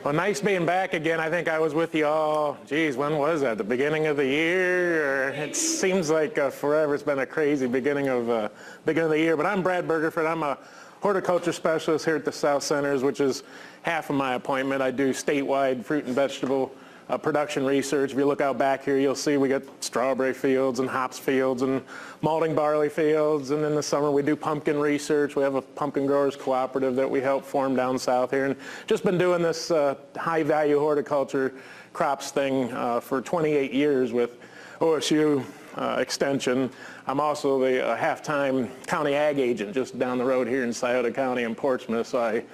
Well, nice being back again. I think I was with you all, geez, when was that? The beginning of the year? Or it seems like forever. It's been a crazy beginning of the year. But I'm Brad Bergerford. I'm a horticulture specialist here at the South Centers, which is half of my appointment. I do statewide fruit and vegetable production research. If you look out back here, you'll see we got strawberry fields and hops fields and malting barley fields. And in the summer, we do pumpkin research. We have a pumpkin growers cooperative that we help form down south here. And just been doing this high-value horticulture crops thing for 28 years with OSU Extension. I'm also the half-time county ag agent just down the road here in Scioto County in Portsmouth. So I've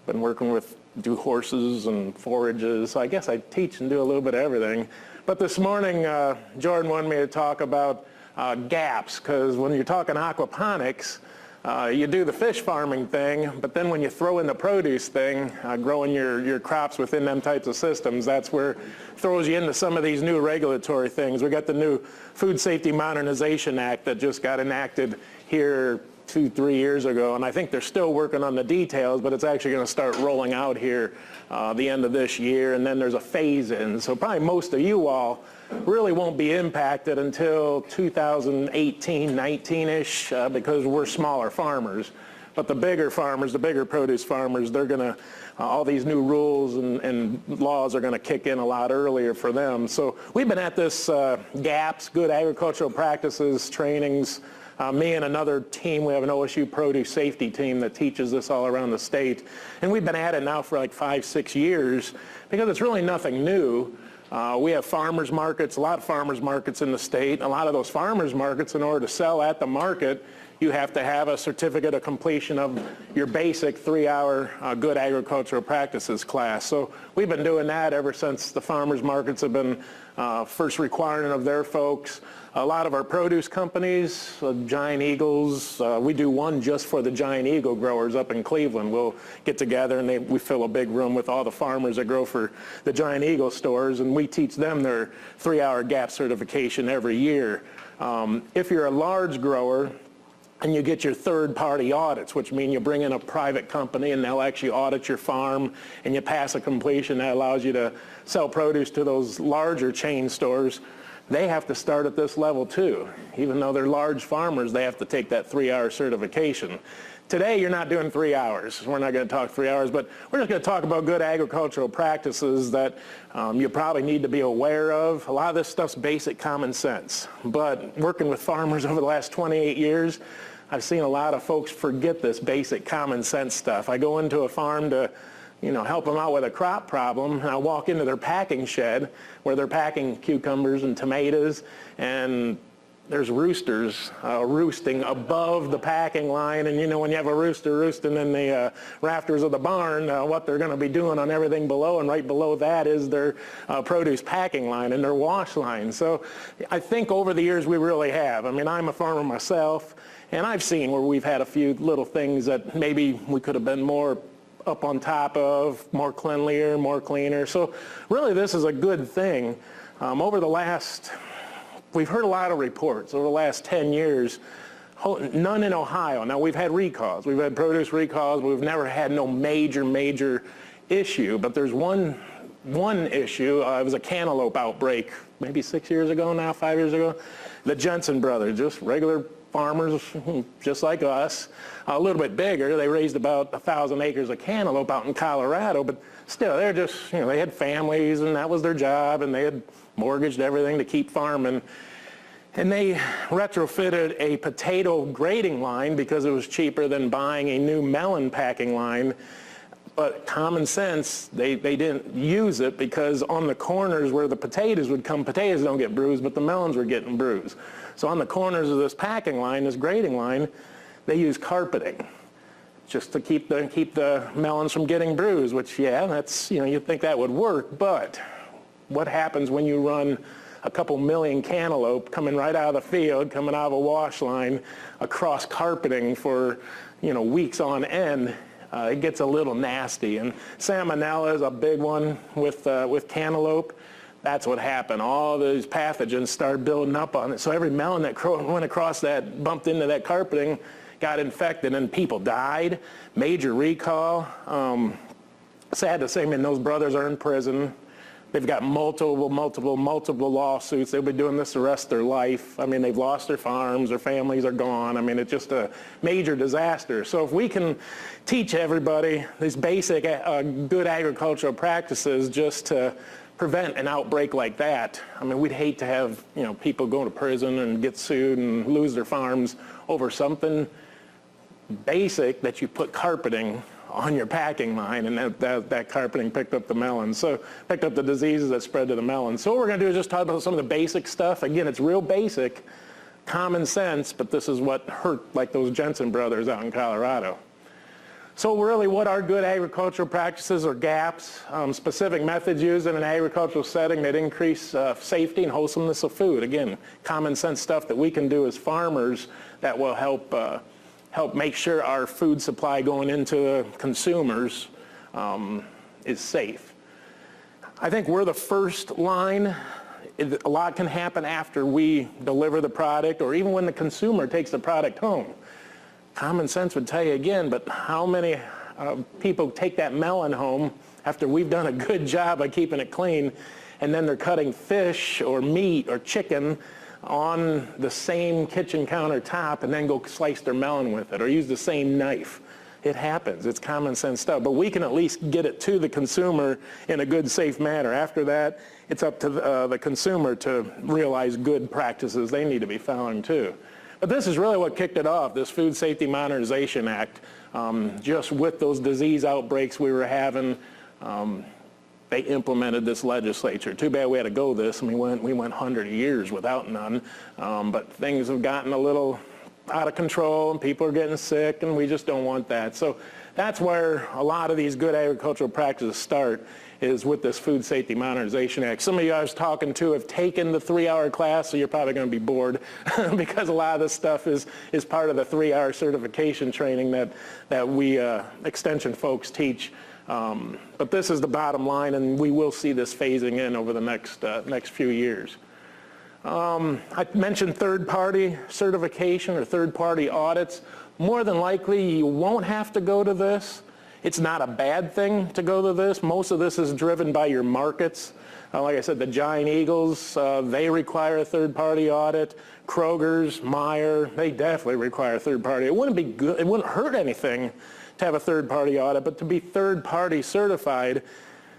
been working with do horses and forages. So I guess I teach and do a little bit of everything. But this morning, Jordan wanted me to talk about gaps, because when you're talking aquaponics, you do the fish farming thing, but then when you throw in the produce thing, growing your crops within them types of systems, that's where it throws you into some of these new regulatory things. We got the new Food Safety Modernization Act that just got enacted here 2-3 years ago, and I think they're still working on the details, but it's actually going to start rolling out here the end of this year, and then there's a phase-in. So probably most of you all really won't be impacted until 2018, 19-ish, because we're smaller farmers. But the bigger farmers, the bigger produce farmers, they're going to, all these new rules and laws are going to kick in a lot earlier for them. So we've been at this GAPS, Good Agricultural Practices, trainings. Me and another team, we have an OSU produce safety team that teaches this all around the state. And we've been at it now for like 5-6 years because it's really nothing new. We have farmers markets, a lot of farmers markets in the state. A lot of those farmers markets, in order to sell at the market, you have to have a certificate of completion of your basic 3-hour good agricultural practices class. So we've been doing that ever since the farmers markets have been first requiring of their folks. A lot of our produce companies, Giant Eagles, we do one just for the Giant Eagle growers up in Cleveland. We'll get together and we fill a big room with all the farmers that grow for the Giant Eagle stores, and we teach them their 3-hour GAP certification every year. If you're a large grower, and you get your third-party audits, which mean you bring in a private company and they'll actually audit your farm, and you pass a completion that allows you to sell produce to those larger chain stores. They have to start at this level too. Even though they're large farmers, they have to take that 3-hour certification. Today, you're not doing 3 hours. We're not going to talk 3 hours, but we're just going to talk about good agricultural practices that you probably need to be aware of. A lot of this stuff's basic common sense, but working with farmers over the last 28 years, I've seen a lot of folks forget this basic common sense stuff. I go into a farm to help them out with a crop problem, and I walk into their packing shed where they're packing cucumbers and tomatoes, and there's roosters roosting above the packing line. And when you have a rooster roosting in the rafters of the barn, what they're going to be doing on everything below, and right below that is their produce packing line and their wash line. So I think over the years we really have. I mean, I'm a farmer myself, and I've seen where we've had a few little things that maybe we could have been more up on top of, more cleanlier, more cleaner. So really this is a good thing. Over the last, we've heard a lot of reports over the last 10 years, none in Ohio. Now we've had recalls, we've had produce recalls, but we've never had no major issue. But there's one issue. It was a cantaloupe outbreak maybe 6 years ago now, 5 years ago. The Jensen brothers, just regular farmers just like us, a little bit bigger. They raised about 1,000 acres of cantaloupe out in Colorado, but still, they're just, they had families and that was their job, and they had mortgaged everything to keep farming. And they retrofitted a potato grading line because it was cheaper than buying a new melon packing line. But common sense, they didn't use it, because on the corners where the potatoes would come, potatoes don't get bruised, but the melons were getting bruised. So on the corners of this packing line, this grading line, they use carpeting just to keep the melons from getting bruised, which, yeah, that's, you'd think that would work. But what happens when you run a couple million cantaloupe coming right out of the field, coming out of a wash line, across carpeting for, weeks on end? It gets a little nasty. And salmonella is a big one with cantaloupe. That's what happened. All these pathogens started building up on it. So every melon that went across that, bumped into that carpeting, got infected, and people died. Major recall. Sad to say, I mean, those brothers are in prison. They've got multiple lawsuits. They'll be doing this the rest of their life. I mean, they've lost their farms, their families are gone. I mean, it's just a major disaster. So if we can teach everybody these basic good agricultural practices just to prevent an outbreak like that, I mean, we'd hate to have, you know, people go to prison and get sued and lose their farms over something basic that you put carpeting on your packing line, and that carpeting picked up the melons. So picked up the diseases that spread to the melons. So what we're going to do is just talk about some of the basic stuff. Again, it's real basic, common sense, but this is what hurt like those Jensen brothers out in Colorado. So really, what are good agricultural practices or gaps? Specific methods used in an agricultural setting that increase safety and wholesomeness of food. Again, common sense stuff that we can do as farmers that will help make sure our food supply going into the consumers is safe. I think we're the first line. A lot can happen after we deliver the product or even when the consumer takes the product home. Common sense would tell you again, but how many people take that melon home after we've done a good job of keeping it clean, and then they're cutting fish or meat or chicken on the same kitchen countertop and then go slice their melon with it or use the same knife. It happens. It's common sense stuff. But we can at least get it to the consumer in a good, safe manner. After that, it's up to the consumer to realize good practices they need to be following too. But this is really what kicked it off, this Food Safety Modernization Act. Just with those disease outbreaks we were having, they implemented this legislature. Too bad we had to go this. I mean, we went 100 years without none, but things have gotten a little out of control and people are getting sick, and we just don't want that. So that's where a lot of these good agricultural practices start, is with this Food Safety Modernization Act. Some of you I was talking to have taken the 3-hour class, so you're probably going to be bored because a lot of this stuff is part of the 3-hour certification training that we extension folks teach. But this is the bottom line, and we will see this phasing in over the next few years. I mentioned third-party certification or third-party audits. More than likely, you won't have to go to this. It's not a bad thing to go to this. Most of this is driven by your markets. Like I said, the Giant Eagles, they require a third-party audit. Kroger's, Meyer, they definitely require a third-party. It wouldn't be good. It wouldn't hurt anything to have a third-party audit, but to be third-party certified,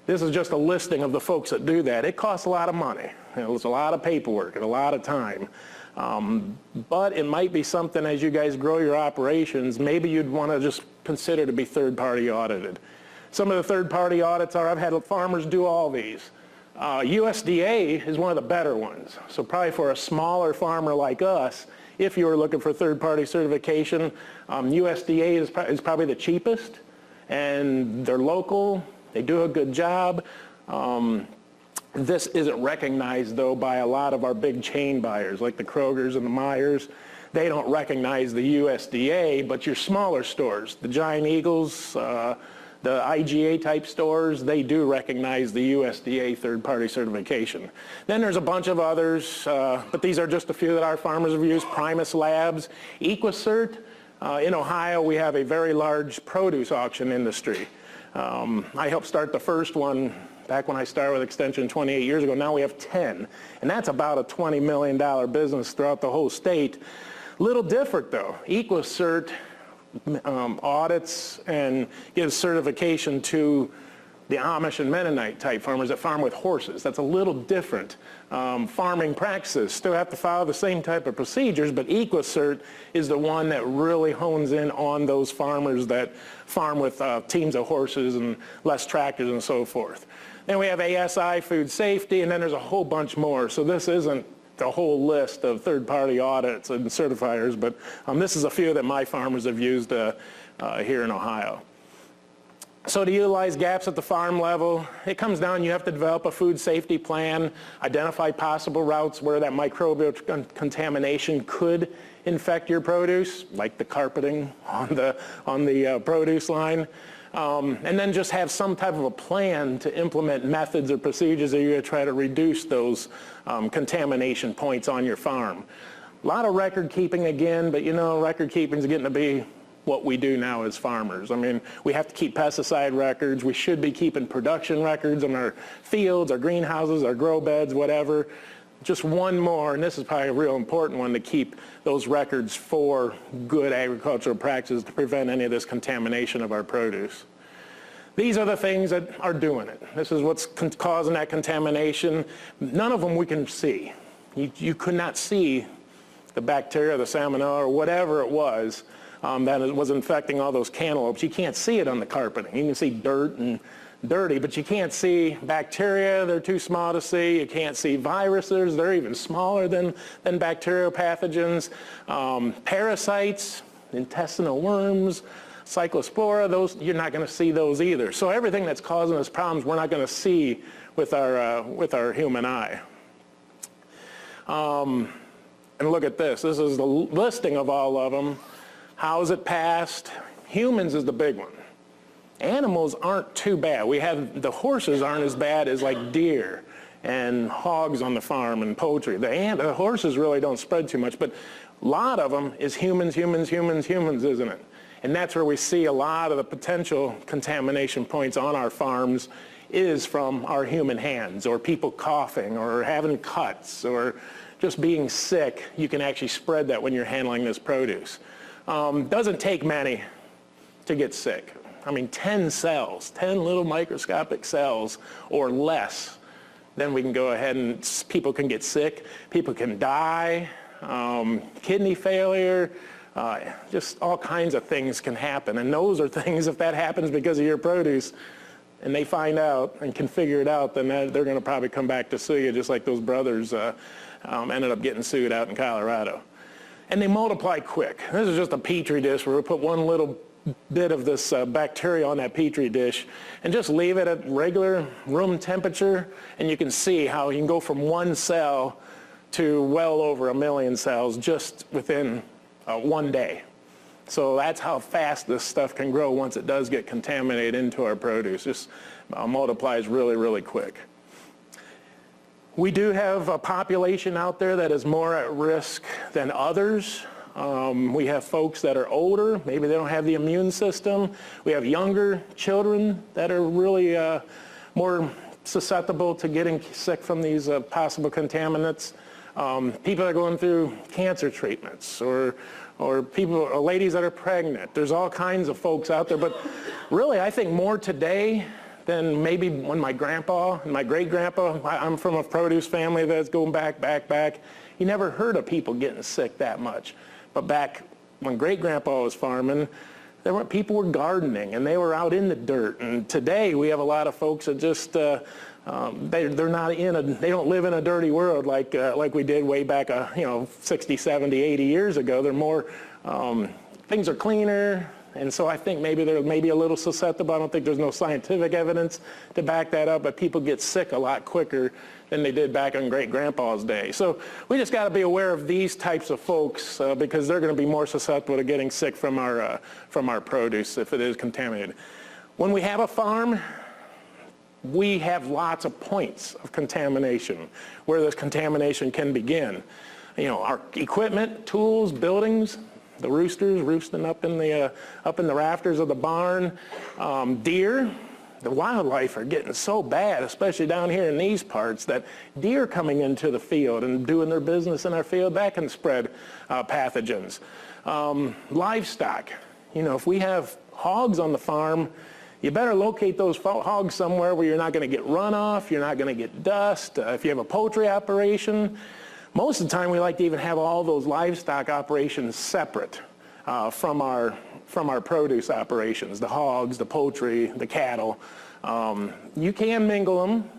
this is just a listing of the folks that do that. It costs a lot of money. You know, it's a lot of paperwork and a lot of time. But it might be something as you guys grow your operations, maybe you'd want to just consider to be third-party audited. Some of the third-party audits are, I've had farmers do all these. USDA is one of the better ones. So probably for a smaller farmer like us, if you were looking for third-party certification, USDA is probably the cheapest, and they're local, they do a good job. This isn't recognized, though, by a lot of our big chain buyers, like the Krogers and the Meyers. They don't recognize the USDA, but your smaller stores, the Giant Eagles, the IGA type stores, they do recognize the USDA third-party certification. Then there's a bunch of others, but these are just a few that our farmers have used. Primus Labs, EquiCert. In Ohio, we have a very large produce auction industry. I helped start the first one back when I started with Extension 28 years ago. Now we have 10, and that's about a $20 million business throughout the whole state. Little different, though. EquiCert audits and gives certification to the Amish and Mennonite type farmers that farm with horses. That's a little different. Farming practices still have to follow the same type of procedures, but EquiCert is the one that really hones in on those farmers that farm with teams of horses and less tractors and so forth. Then we have ASI, food safety, and then there's a whole bunch more. So this isn't the whole list of third-party audits and certifiers, but this is a few that my farmers have used here in Ohio. So to utilize gaps at the farm level, it comes down, you have to develop a food safety plan, identify possible routes where that microbial contamination could infect your produce, like the carpeting on the produce line. And then just have some type of a plan to implement methods or procedures that you're going to try to reduce those contamination points on your farm. A lot of record keeping again, but you know, record keeping is getting to be what we do now as farmers. I mean, we have to keep pesticide records. We should be keeping production records on our fields, our greenhouses, our grow beds, whatever. Just one more, and this is probably a real important one, to keep those records for good agricultural practices to prevent any of this contamination of our produce. These are the things that are doing it. This is what's causing that contamination. None of them we can see. You could not see the bacteria, the salmonella, or whatever it was that was infecting all those cantaloupes. You can't see it on the carpeting. You can see dirt and dirty, but you can't see bacteria. They're too small to see. You can't see viruses. They're even smaller than bacterial pathogens. Parasites, intestinal worms, cyclospora, those, you're not going to see those either. So everything that's causing us problems, we're not going to see with our human eye. And look at this. This is the listing of all of them. How is it passed? Humans is the big one. Animals aren't too bad. The horses aren't as bad as like deer and hogs on the farm and poultry. The horses really don't spread too much, but a lot of them is humans, isn't it? And that's where we see a lot of the potential contamination points on our farms is from our human hands, or people coughing, or having cuts, or just being sick. You can actually spread that when you're handling this produce. Doesn't take many to get sick. I mean, 10 cells, 10 little microscopic cells or less, then we can go ahead and people can get sick, people can die, kidney failure, just all kinds of things can happen. And those are things, if that happens because of your produce, and they find out and can figure it out, then they're going to probably come back to sue you, just like those brothers ended up getting sued out in Colorado. And they multiply quick. This is just a Petri dish where we put one little bit of this bacteria on that Petri dish and just leave it at regular room temperature, and you can see how you can go from one cell to well over 1 million cells just within one day. So that's how fast this stuff can grow once it does get contaminated into our produce. Just multiplies really, really quick. We do have a population out there that is more at risk than others. We have folks that are older, maybe they don't have the immune system. We have younger children that are really more susceptible to getting sick from these possible contaminants. People that are going through cancer treatments, or ladies that are pregnant. There's all kinds of folks out there, but really I think more today than maybe when my grandpa and my great-grandpa, I'm from a produce family that's going back. You never heard of people getting sick that much. But back when great-grandpa was farming, people were gardening and they were out in the dirt. And today we have a lot of folks that just, they don't live in a dirty world like we did way back, 60, 70, 80 years ago. They're more, things are cleaner. And so I think maybe they're a little susceptible. I don't think there's no scientific evidence to back that up, but people get sick a lot quicker than they did back in great-grandpa's day. So we just got to be aware of these types of folks because they're going to be more susceptible to getting sick from our produce if it is contaminated. When we have a farm, we have lots of points of contamination where this contamination can begin. Our equipment, tools, buildings, the roosters roosting up in the rafters of the barn, deer. The wildlife are getting so bad, especially down here in these parts, that deer coming into the field and doing their business in our field, that can spread pathogens. Livestock, if we have hogs on the farm, you better locate those hogs somewhere where you're not going to get runoff, you're not going to get dust. If you have a poultry operation, most of the time we like to even have all those livestock operations separate from our produce operations, the hogs, the poultry, the cattle. You can mingle them.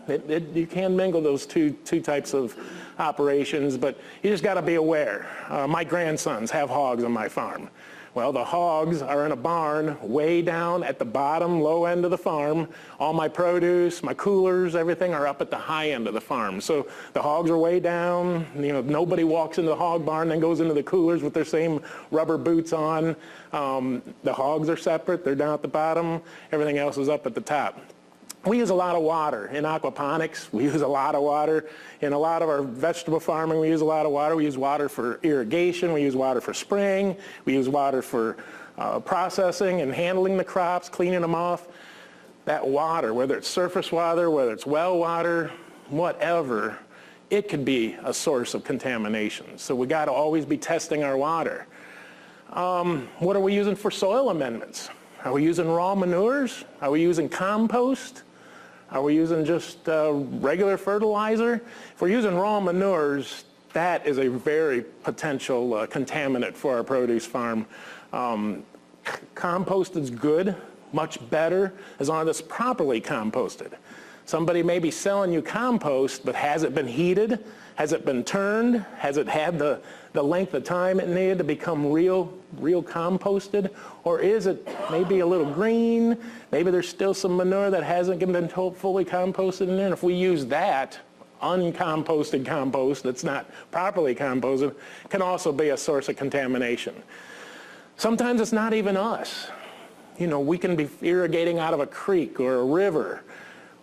You can mingle those two types of operations, but you just got to be aware. My grandsons have hogs on my farm. Well, the hogs are in a barn way down at the bottom, low end of the farm. All my produce, my coolers, everything are up at the high end of the farm. So the hogs are way down. Nobody walks into the hog barn and then goes into the coolers with their same rubber boots on. The hogs are separate. They're down at the bottom. Everything else is up at the top. We use a lot of water in aquaponics. We use a lot of water. In a lot of our vegetable farming, we use a lot of water. We use water for irrigation. We use water for spraying. We use water for processing and handling the crops, cleaning them off, that water, whether it's surface water, whether it's well water, whatever, it could be a source of contamination. So we got to always be testing our water. What are we using for soil amendments? Are we using raw manures? Are we using compost? Are we using just regular fertilizer? If we're using raw manures, that is a very potential contaminant for our produce farm. Compost is good, much better, as long as it's properly composted. Somebody may be selling you compost, but has it been heated? Has it been turned? Has it had the length of time it needed to become real composted? Or is it maybe a little green? Maybe there's still some manure that hasn't been fully composted in there. And if we use that, uncomposted compost that's not properly composted, can also be a source of contamination. Sometimes it's not even us. You know, we can be irrigating out of a creek or a river.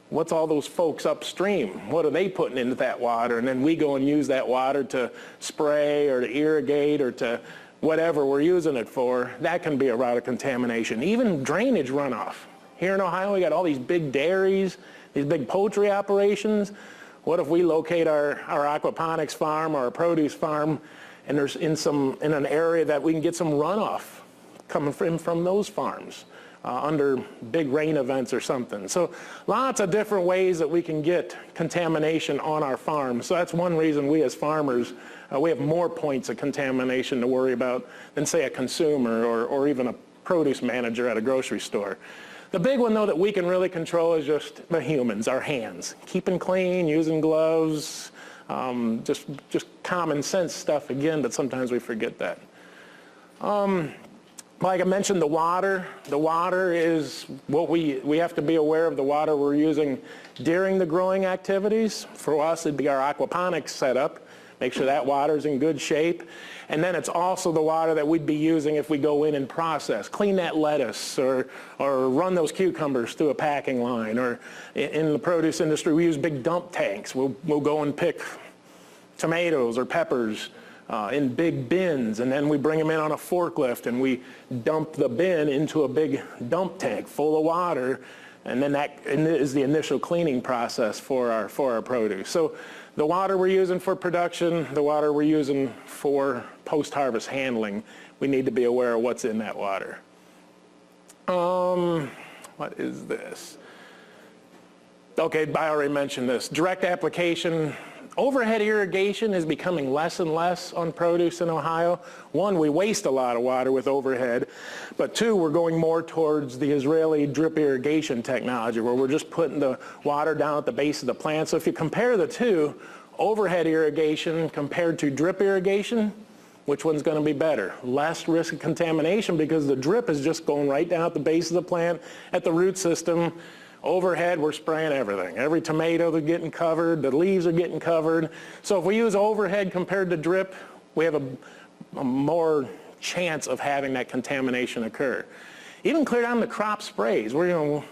What's all those folks upstream? What are they putting into that water? And then we go and use that water to spray or to irrigate or to whatever we're using it for. That can be a route of contamination. Even drainage runoff. Here in Ohio, we got all these big dairies, these big poultry operations. What if we locate our aquaponics farm or our produce farm, and there's in an area that we can get some runoff coming from those farms? Under big rain events or something. So lots of different ways that we can get contamination on our farm. So that's one reason we as farmers, we have more points of contamination to worry about than say a consumer or even a produce manager at a grocery store. The big one though that we can really control is just the humans, our hands. Keeping clean, using gloves, just common sense stuff again, but sometimes we forget that. Like I mentioned, the water is what we have to be aware of the water we're using during the growing activities. For us, it'd be our aquaponics setup. Make sure that water's in good shape. And then it's also the water that we'd be using if we go in and process. Clean that lettuce or run those cucumbers through a packing line. Or in the produce industry, we use big dump tanks. We'll go and pick tomatoes or peppers in big bins, and then we bring them in on a forklift and we dump the bin into a big dump tank full of water, and then that is the initial cleaning process for our produce. So the water we're using for production, the water we're using for post-harvest handling, we need to be aware of what's in that water. What is this? Okay, I already mentioned this. Direct application. Overhead irrigation is becoming less and less on produce in Ohio. One, we waste a lot of water with overhead, but two, we're going more towards the Israeli drip irrigation technology where we're just putting the water down at the base of the plant. So if you compare the two, overhead irrigation compared to drip irrigation, which one's going to be better? Less risk of contamination because the drip is just going right down at the base of the plant at the root system. Overhead, we're spraying everything. Every tomato is getting covered, the leaves are getting covered. So if we use overhead compared to drip, we have a more chance of having that contamination occur. Even clear down the crop sprays. Who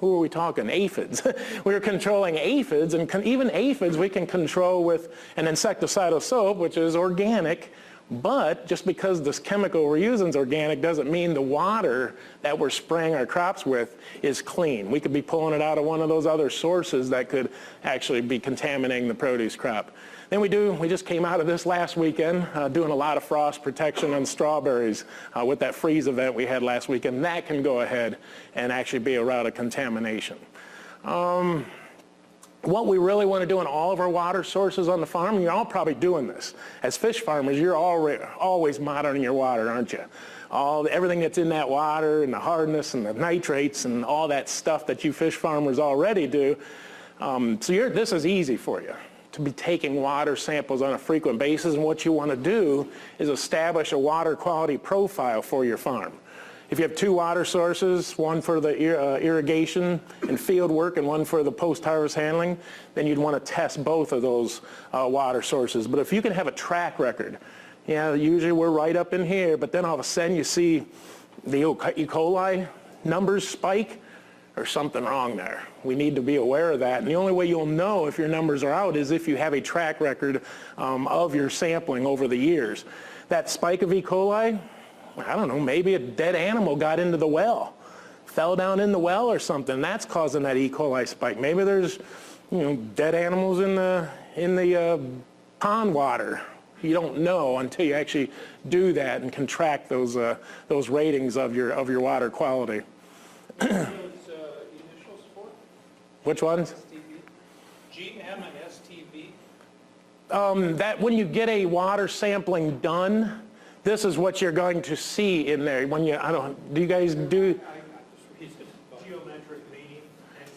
are we talking? Aphids. We're controlling aphids, and even aphids we can control with an insecticidal soap, which is organic. But just because this chemical we're using is organic doesn't mean the water that we're spraying our crops with is clean. We could be pulling it out of one of those other sources that could actually be contaminating the produce crop. Then we just came out of this last weekend doing a lot of frost protection on strawberries with that freeze event we had last weekend. That can go ahead and actually be a route of contamination. What we really want to do in all of our water sources on the farm, and you're all probably doing this. As fish farmers, you're always monitoring your water, aren't you? Everything that's in that water and the hardness and the nitrates and all that stuff that you fish farmers already do. This is easy for you to be taking water samples on a frequent basis, and what you want to do is establish a water quality profile for your farm. If you have two water sources, one for the irrigation and field work and one for the post-harvest handling, then you'd want to test both of those water sources. But if you can have a track record, usually we're right up in here, but then all of a sudden you see the E. coli numbers spike, there's something wrong there. We need to be aware of that. And the only way you'll know if your numbers are out is if you have a track record of your sampling over the years. That spike of E. coli, I don't know, maybe a dead animal got into the well, fell down in the well or something. That's causing that E. coli spike. Maybe there's, dead animals in the pond water. You don't know until you actually do that and contract those ratings of your water quality. Initials for? Which ones? STB. GM and STB. That when you get a water sampling done, this is what you're going to see in there. When you, do you guys do? Geometric mean.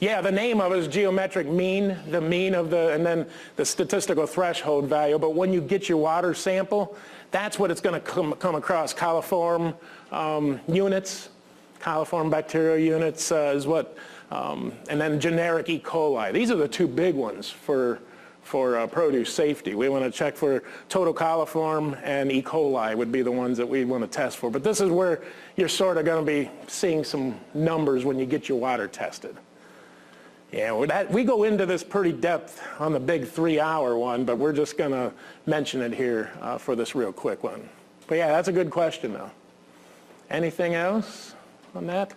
Yeah, the name of it is geometric mean, the mean of and then the statistical threshold value. But when you get your water sample, that's what it's going to come across. Coliform units, coliform bacterial units is what, and then generic E. coli. These are the two big ones for produce safety. We want to check for total coliform, and E. coli would be the ones that we want to test for. But this is where you're sort of going to be seeing some numbers when you get your water tested. Yeah, we go into this pretty depth on the big 3-hour one, but we're just going to mention it here for this real quick one. But yeah, that's a good question though. Anything else on that?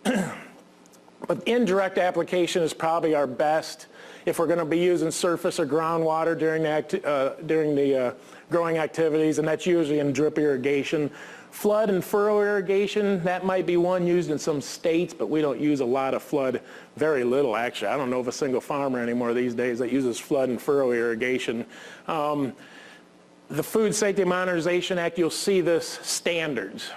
But indirect application is probably our best if we're going to be using surface or groundwater during the growing activities, and that's usually in drip irrigation. Flood and furrow irrigation, that might be one used in some states, but we don't use a lot of flood, very little actually. I don't know of a single farmer anymore these days that uses flood and furrow irrigation. The Food Safety Modernization Act, you'll see this standards.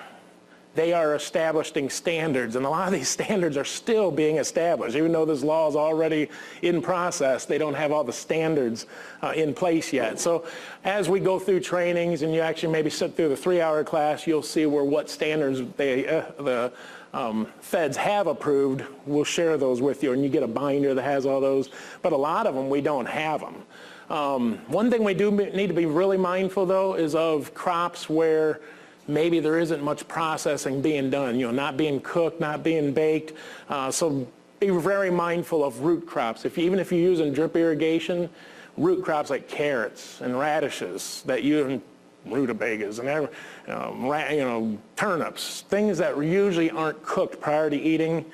They are establishing standards, and a lot of these standards are still being established. Even though this law is already in process, they don't have all the standards in place yet. So as we go through trainings and you actually maybe sit through the 3-hour class, you'll see what standards the feds have approved. We'll share those with you, and you get a binder that has all those. But a lot of them, we don't have them. One thing we do need to be really mindful, though, is of crops where maybe there isn't much processing being done, not being cooked, not being baked. So be very mindful of root crops. Even if you're using drip irrigation, root crops like carrots and radishes rutabagas and turnips, things that usually aren't cooked prior to eating,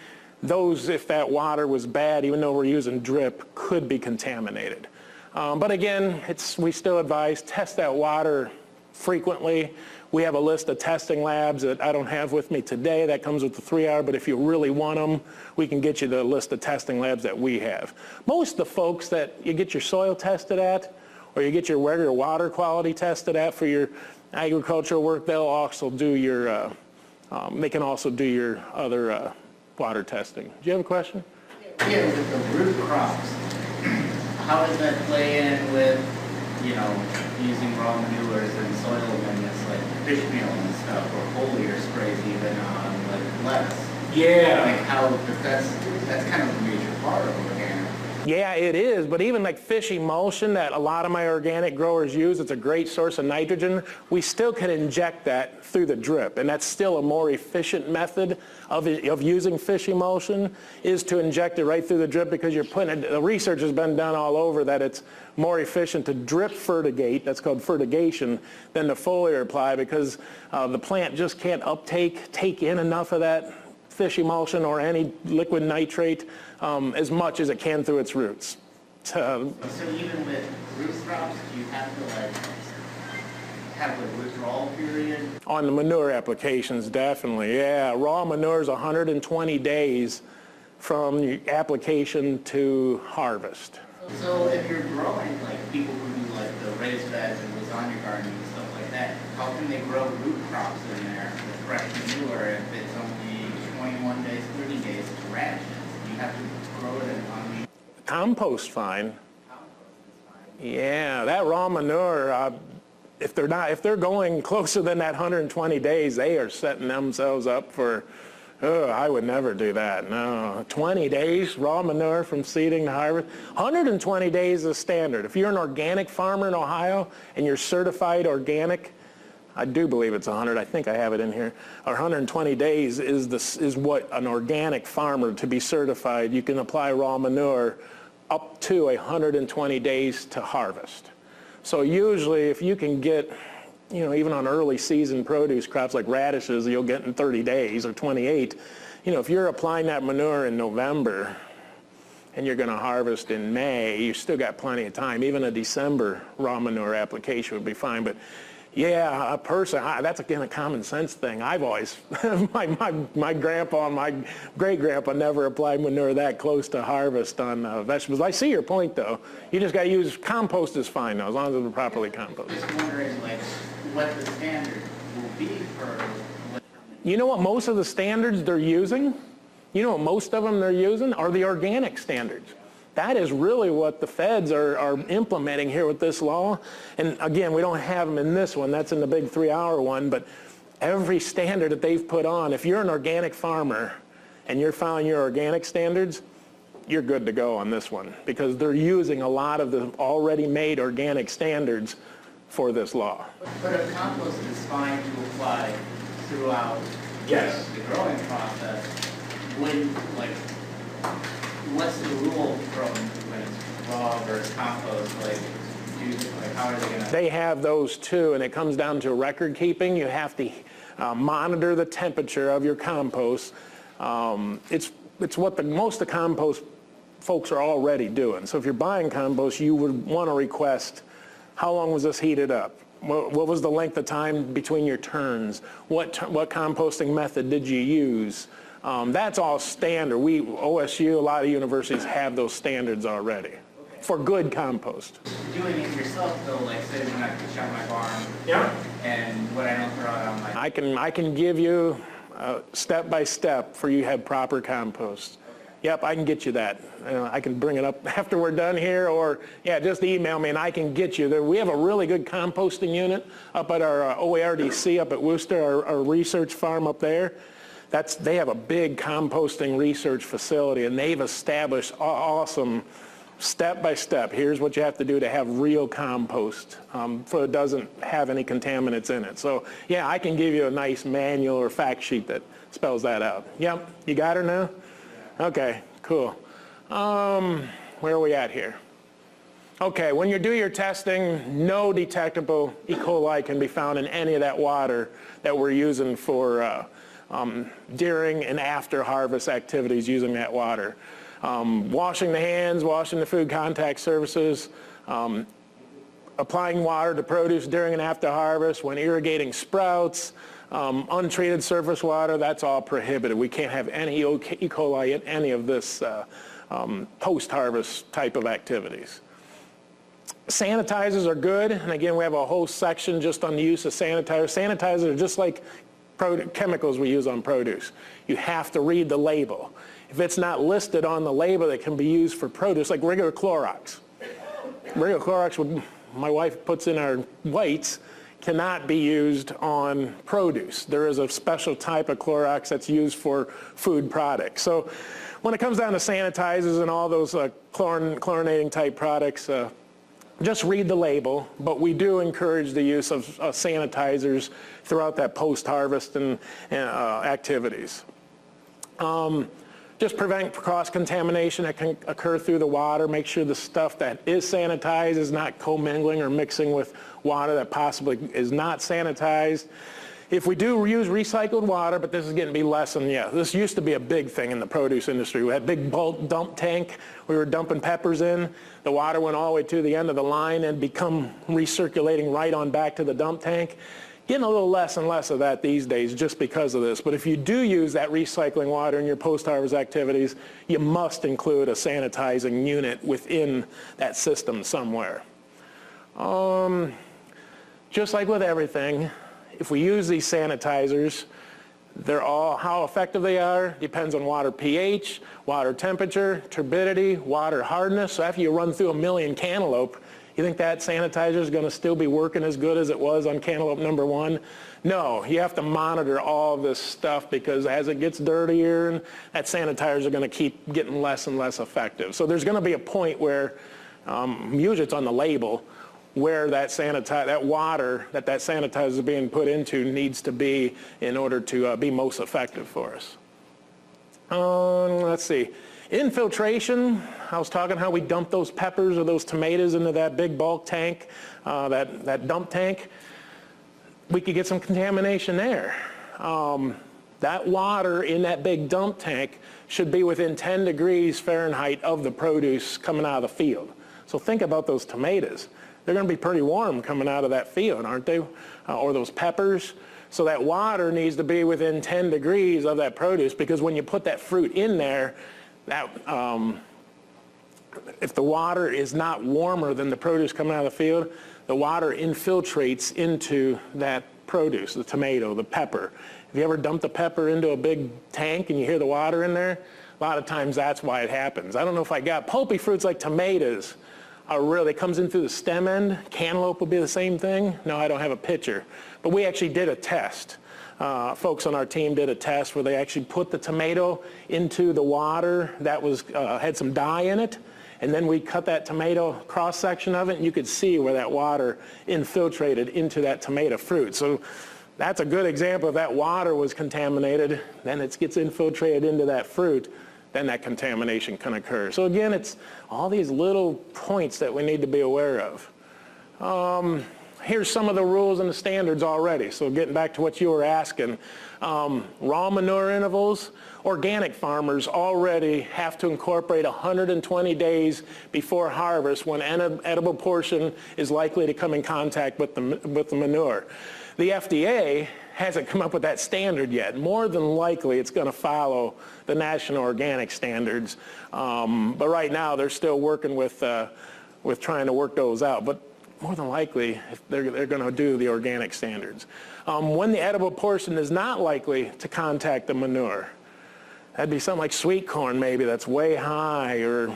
those, if that water was bad, even though we're using drip, could be contaminated. But again, we still advise test that water frequently. We have a list of testing labs that I don't have with me today. That comes with the 3-hour, but if you really want them, we can get you the list of testing labs that we have. Most of the folks that you get your soil tested at, or you get your regular water quality tested at for your agricultural work, they'll also do they can also do your other water testing. Do you have a question? Yeah, with the root crops, how does that play in with, using raw manures and soil amendments like fish meal and stuff, or foliar sprays even on like lettuce? Yeah. Like how, because that's kind of a major part of organic. Yeah, it is, but even like fish emulsion that a lot of my organic growers use, it's a great source of nitrogen. We still can inject that through the drip, and that's still a more efficient method of using fish emulsion, is to inject it right through the drip, because you're putting it, the research has been done all over that it's more efficient to drip fertigate, that's called fertigation, than to foliar apply, because the plant just can't take in enough of that fish emulsion or any liquid nitrate as much as it can through its roots. So even with root crops, do you have to have a withdrawal period? On the manure applications, definitely, yeah. Raw manure is 120 days from application to harvest. So if you're growing, like people who do like the raised beds and lasagna gardening and stuff like that, how can they grow root crops in there with fresh manure if it's only 21 days, 30 days to ration? You have to grow it on compost fine. compost is fine. Yeah, that raw manure, if they're going closer than that 120 days, they are setting themselves up for, I would never do that. No, 20 days raw manure from seeding to harvest. 120 days is standard. If you're an organic farmer in Ohio and you're certified organic, I do believe it's 100. I think I have it in here. 120 days is what an organic farmer, to be certified, you can apply raw manure up to 120 days to harvest. So usually if you can get you know, even on early season produce crops like radishes, you'll get in 30 days or 28. You know, if you're applying that manure in November and you're going to harvest in May, you still got plenty of time. Even a December raw manure application would be fine. But yeah, a person, that's again a common sense thing. I've always, my grandpa and my great-grandpa never applied manure that close to harvest on vegetables. I see your point, though. You just got to use, compost is fine, though, as long as it's properly composted. Just wondering, like, what the standard will be for... You know what most of the standards they're using? You know what most of them they're using are the organic standards. That is really what the feds are implementing here with this law. And again, we don't have them in this one. That's in the big 3-hour one. But every standard that they've put on, if you're an organic farmer and you're following your organic standards, you're good to go on this one because they're using a lot of the already made organic standards for this law. But if compost is fine to apply throughout Yes. the growing process, when, like, what's the rule from when it's raw versus compost? Like, how are they going to... They have those too, and it comes down to record keeping. You have to monitor the temperature of your compost. It's what most of the compost folks are already doing. So if you're buying compost, you would want to request, how long was this heated up? What was the length of time between your turns? What composting method did you use? That's all standard. OSU, a lot of universities have those standards already for good compost. Doing it yourself, though, like say when I push out my barn, and what I don't throw out on my... I can give you step by step for you to have proper compost. Yep, I can get you that. I can bring it up after we're done here, or yeah, just email me and I can get you there. We have a really good composting unit up at our OARDC up at Worcester, our research farm up there. They have a big composting research facility, and they've established awesome step-by-step. Here's what you have to do to have real compost so it doesn't have any contaminants in it. So yeah, I can give you a nice manual or fact sheet that spells that out. Yep, you got her now? Okay, cool. Where are we at here? Okay, when you do your testing, no detectable E. coli can be found in any of that water that we're using for during and after harvest activities using that water. Washing the hands, washing the food contact surfaces, applying water to produce during and after harvest, when irrigating sprouts, untreated surface water, that's all prohibited. We can't have any E. coli in any of this post-harvest type of activities. Sanitizers are good, and again, we have a whole section just on the use of sanitizers. Sanitizers are just like chemicals we use on produce. You have to read the label. If it's not listed on the label that can be used for produce, like regular Clorox. Regular Clorox, my wife puts in our whites, cannot be used on produce. There is a special type of Clorox that's used for food products. So when it comes down to sanitizers and all those chlorinating type products, just read the label, but we do encourage the use of sanitizers throughout that post-harvest and activities. Just prevent cross-contamination that can occur through the water. Make sure the stuff that is sanitized is not commingling or mixing with water that possibly is not sanitized. If we do use recycled water, but this is getting to be less than, yeah, this used to be a big thing in the produce industry. We had a big bulk dump tank we were dumping peppers in. The water went all the way to the end of the line and become recirculating right on back to the dump tank. Getting a little less and less of that these days just because of this. But if you do use that recycling water in your post-harvest activities, you must include a sanitizing unit within that system somewhere. Just like with everything, if we use these sanitizers, how effective they are depends on water pH, water temperature, turbidity, water hardness. So after you run through 1 million cantaloupe, you think that sanitizer is going to still be working as good as it was on cantaloupe number 1? No, you have to monitor all this stuff because as it gets dirtier, that sanitizers are going to keep getting less and less effective. So there's going to be a point where, usually it's on the label, where that water that sanitizer is being put into needs to be in order to be most effective for us. Let's see. Infiltration, I was talking how we dump those peppers or those tomatoes into that big bulk tank, that dump tank. we could get some contamination there. That water in that big dump tank should be within 10 degrees Fahrenheit of the produce coming out of the field. So think about those tomatoes. They're going to be pretty warm coming out of that field, aren't they? Or those peppers. So that water needs to be within 10 degrees of that produce, because when you put that fruit in there, that, if the water is not warmer than the produce coming out of the field, the water infiltrates into that produce, the tomato, the pepper. Have you ever dumped a pepper into a big tank and you hear the water in there? A lot of times that's why it happens. I don't know if I got pulpy fruits like tomatoes. It comes in through the stem end. Cantaloupe will be the same thing. No, I don't have a picture. But we actually did a test. Folks on our team did a test where they actually put the tomato into the water that was had some dye in it, and then we cut that tomato cross section of it, and you could see where that water infiltrated into that tomato fruit. So that's a good example. If that water was contaminated, then it gets infiltrated into that fruit, then that contamination can occur. So again, it's all these little points that we need to be aware of. Here's some of the rules and the standards already. So getting back to what you were asking, raw manure intervals, organic farmers already have to incorporate 120 days before harvest when an edible portion is likely to come in contact with the manure. The FDA hasn't come up with that standard yet. More than likely it's going to follow the national organic standards, but right now they're still working with trying to work those out. But more than likely, they're going to do the organic standards. When the edible portion is not likely to contact the manure, that'd be something like sweet corn maybe that's way high, or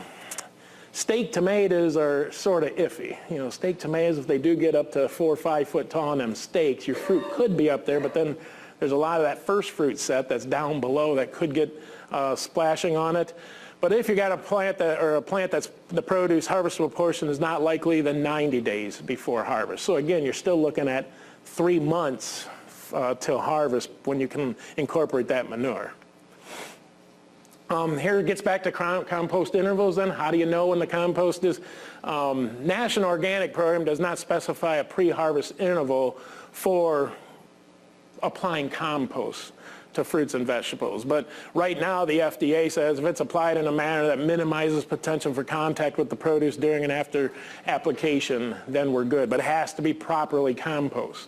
steak tomatoes are sort of iffy. You know, steak tomatoes, if they do get up to 4 or 5 foot tall on them steaks, your fruit could be up there, but then there's a lot of that first fruit set that's down below that could get splashing on it. But if you got a plant that's the produce harvestable portion is not likely than 90 days before harvest. So again, you're still looking at 3 months till harvest when you can incorporate that manure. Here it gets back to compost intervals then. How do you know when the compost is? National Organic Program does not specify a pre-harvest interval for applying compost to fruits and vegetables. But right now the FDA says if it's applied in a manner that minimizes potential for contact with the produce during and after application, then we're good. But it has to be properly compost.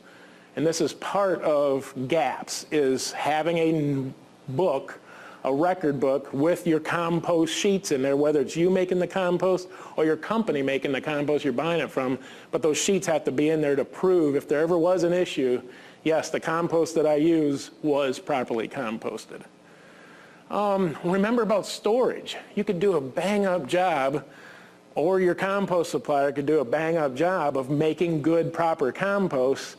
And this is part of GAPS, is having a book, a record book with your compost sheets in there, whether it's you making the compost or your company making the compost you're buying it from. But those sheets have to be in there to prove if there ever was an issue, yes, the compost that I use was properly composted. Remember about storage. You could do a bang-up job, or your compost supplier could do a bang-up job of making good, proper compost.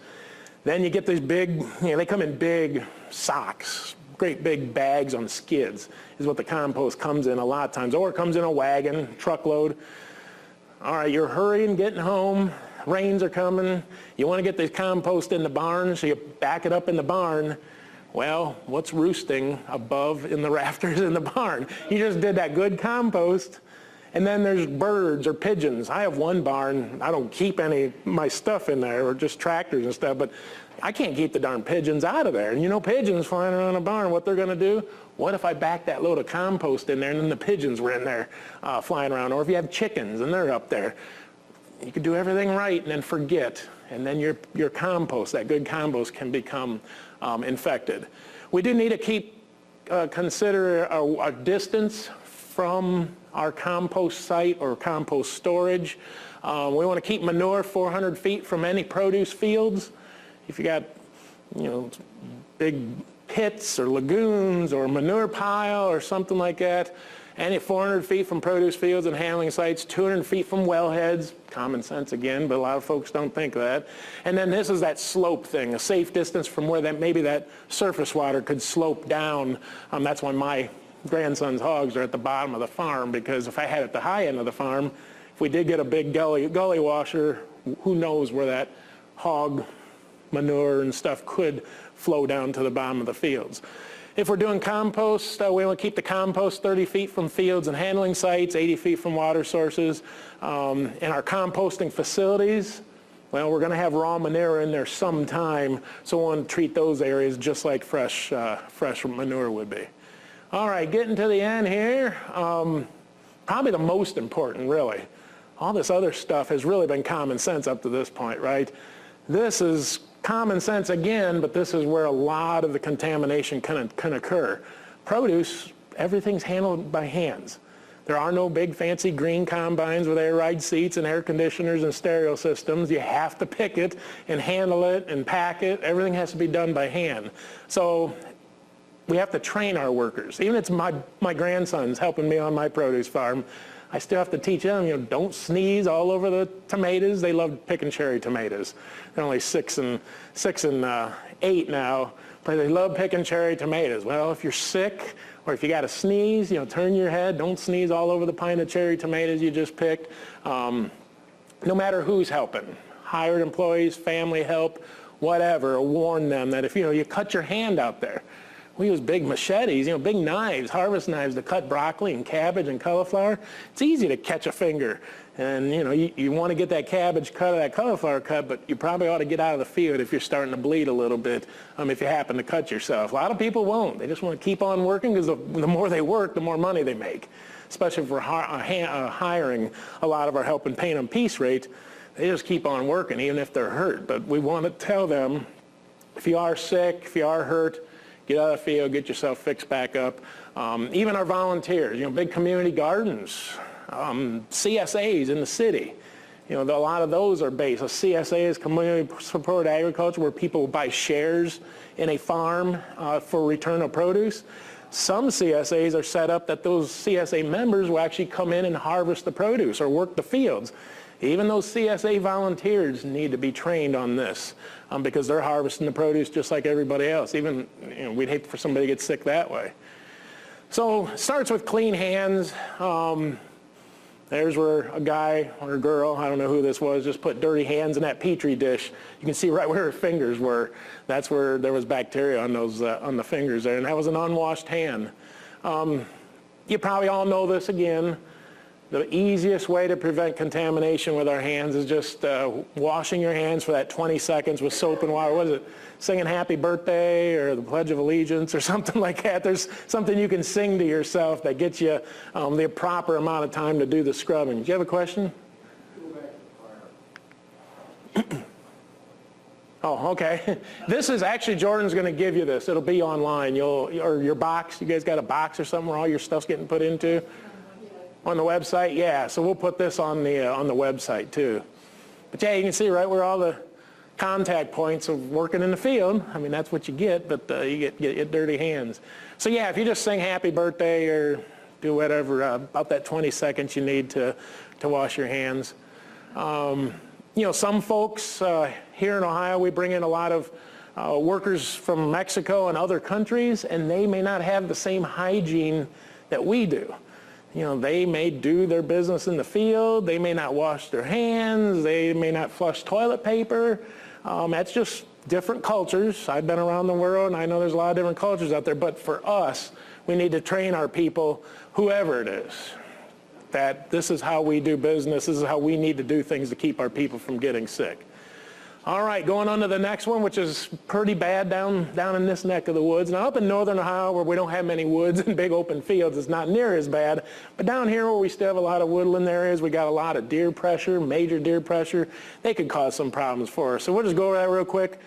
Then you get these big, they come in big socks, great big bags on skids is what the compost comes in a lot of times, or it comes in a wagon, truckload. All right, you're hurrying, getting home. Rains are coming. You want to get the compost in the barn, so you back it up in the barn. Well, what's roosting above in the rafters in the barn? You just did that good compost, and then there's birds or pigeons. I have one barn. I don't keep any of my stuff in there, or just tractors and stuff, but I can't keep the darn pigeons out of there. And you know, pigeons flying around a barn, what they're going to do? What if I back that load of compost in there and then the pigeons were in there flying around? Or if you have chickens and they're up there. You can do everything right and then forget, and then your compost, that good compost, can become infected. We do need to consider a distance from our compost site or compost storage. We want to keep manure 400 feet from any produce fields. If you got, big pits or lagoons or manure pile or something like that, and 400 feet from produce fields and handling sites, 200 feet from wellheads, common sense again, but a lot of folks don't think of that. And then this is that slope thing, a safe distance from where maybe that surface water could slope down. That's why my grandson's hogs are at the bottom of the farm, because if I had it at the high end of the farm, if we did get a big gully washer, who knows where that hog manure and stuff could flow down to the bottom of the fields. If we're doing compost, we want to keep the compost 30 feet from fields and handling sites, 80 feet from water sources. In our composting facilities, Well, we're going to have raw manure in there sometime, so we want to treat those areas just like fresh manure would be. All right, getting to the end here, probably the most important, really. All this other stuff has really been common sense up to this point, right? This is common sense again, but this is where a lot of the contamination can occur. Produce, everything's handled by hands. There are no big fancy green combines with air ride seats and air conditioners and stereo systems. You have to pick it and handle it and pack it. Everything has to be done by hand. So we have to train our workers. Even if it's my grandsons helping me on my produce farm, I still have to teach them, don't sneeze all over the tomatoes. They love picking cherry tomatoes. They're only 6 and 8 now, but they love picking cherry tomatoes. Well, if you're sick, or if you got to sneeze, turn your head. Don't sneeze all over the pint of cherry tomatoes you just picked. No matter who's helping, hired employees, family help, whatever, warn them that if you cut your hand out there. We use big machetes, big knives, harvest knives to cut broccoli and cabbage and cauliflower. It's easy to catch a finger. And you want to get that cabbage cut or that cauliflower cut, but you probably ought to get out of the field if you're starting to bleed a little bit, if you happen to cut yourself. A lot of people won't. They just want to keep on working because the more they work, the more money they make. Especially if we're hiring a lot of our help and paying them piece rate, they just keep on working even if they're hurt. But we want to tell them, if you are sick, if you are hurt, get out of the field, get yourself fixed back up. Even our volunteers, big community gardens, CSAs in the city. A lot of those are based. A CSA is community support agriculture, where people buy shares in a farm for return of produce. Some CSAs are set up that those CSA members will actually come in and harvest the produce or work the fields. Even those CSA volunteers need to be trained on this because they're harvesting the produce just like everybody else. Even, we'd hate for somebody to get sick that way. So it starts with clean hands. There's where a guy or a girl, I don't know who this was, just put dirty hands in that Petri dish. You can see right where her fingers were. That's where there was bacteria on those on the fingers there, and that was an unwashed hand. You probably all know this again. The easiest way to prevent contamination with our hands is just washing your hands for that 20 seconds with soap and water. What is it? Singing Happy Birthday or the Pledge of Allegiance or something like that. There's something you can sing to yourself that gets you the proper amount of time to do the scrubbing. Do you have a question? Oh, okay. This is actually, Jordan's going to give you this. It'll be online. Or your box. You guys got a box or something where all your stuff's getting put into? On the website? Yeah, so we'll put this on the website too. But yeah, you can see right where all the contact points of working in the field. I mean, that's what you get, but you get dirty hands. So yeah, if you just sing Happy Birthday or do whatever, about that 20 seconds you need to wash your hands. Some folks here in Ohio, we bring in a lot of workers from Mexico and other countries, and they may not have the same hygiene that we do. They may do their business in the field, they may not wash their hands, they may not flush toilet paper. That's just different cultures. I've been around the world and I know there's a lot of different cultures out there, but for us, we need to train our people, whoever it is, that this is how we do business, this is how we need to do things to keep our people from getting sick. All right, going on to the next one, which is pretty bad down in this neck of the woods. Now up in northern Ohio, where we don't have many woods and big open fields, it's not near as bad. But down here where we still have a lot of woodland areas, we got a lot of deer pressure, major deer pressure. They could cause some problems for us. So we'll just go over that real quick.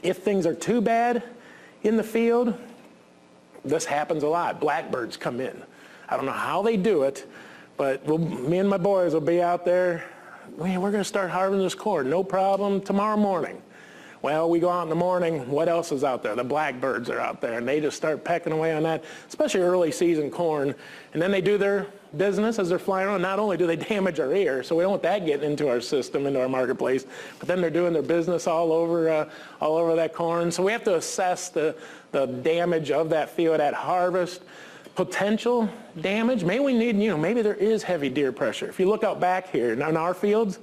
If things are too bad in the field, this happens a lot. Blackbirds come in. I don't know how they do it, but me and my boys will be out there. Man, we're going to start harvesting this corn, no problem, tomorrow morning. Well, we go out in the morning, what else is out there? The blackbirds are out there, and they just start pecking away on that, especially early season corn. And then they do their business as they're flying around. Not only do they damage our ear, so we don't want that getting into our system, into our marketplace, but then they're doing their business all over that corn. So we have to assess the damage of that field at harvest. Potential damage, maybe we need, maybe there is heavy deer pressure. If you look out back here, in our fields,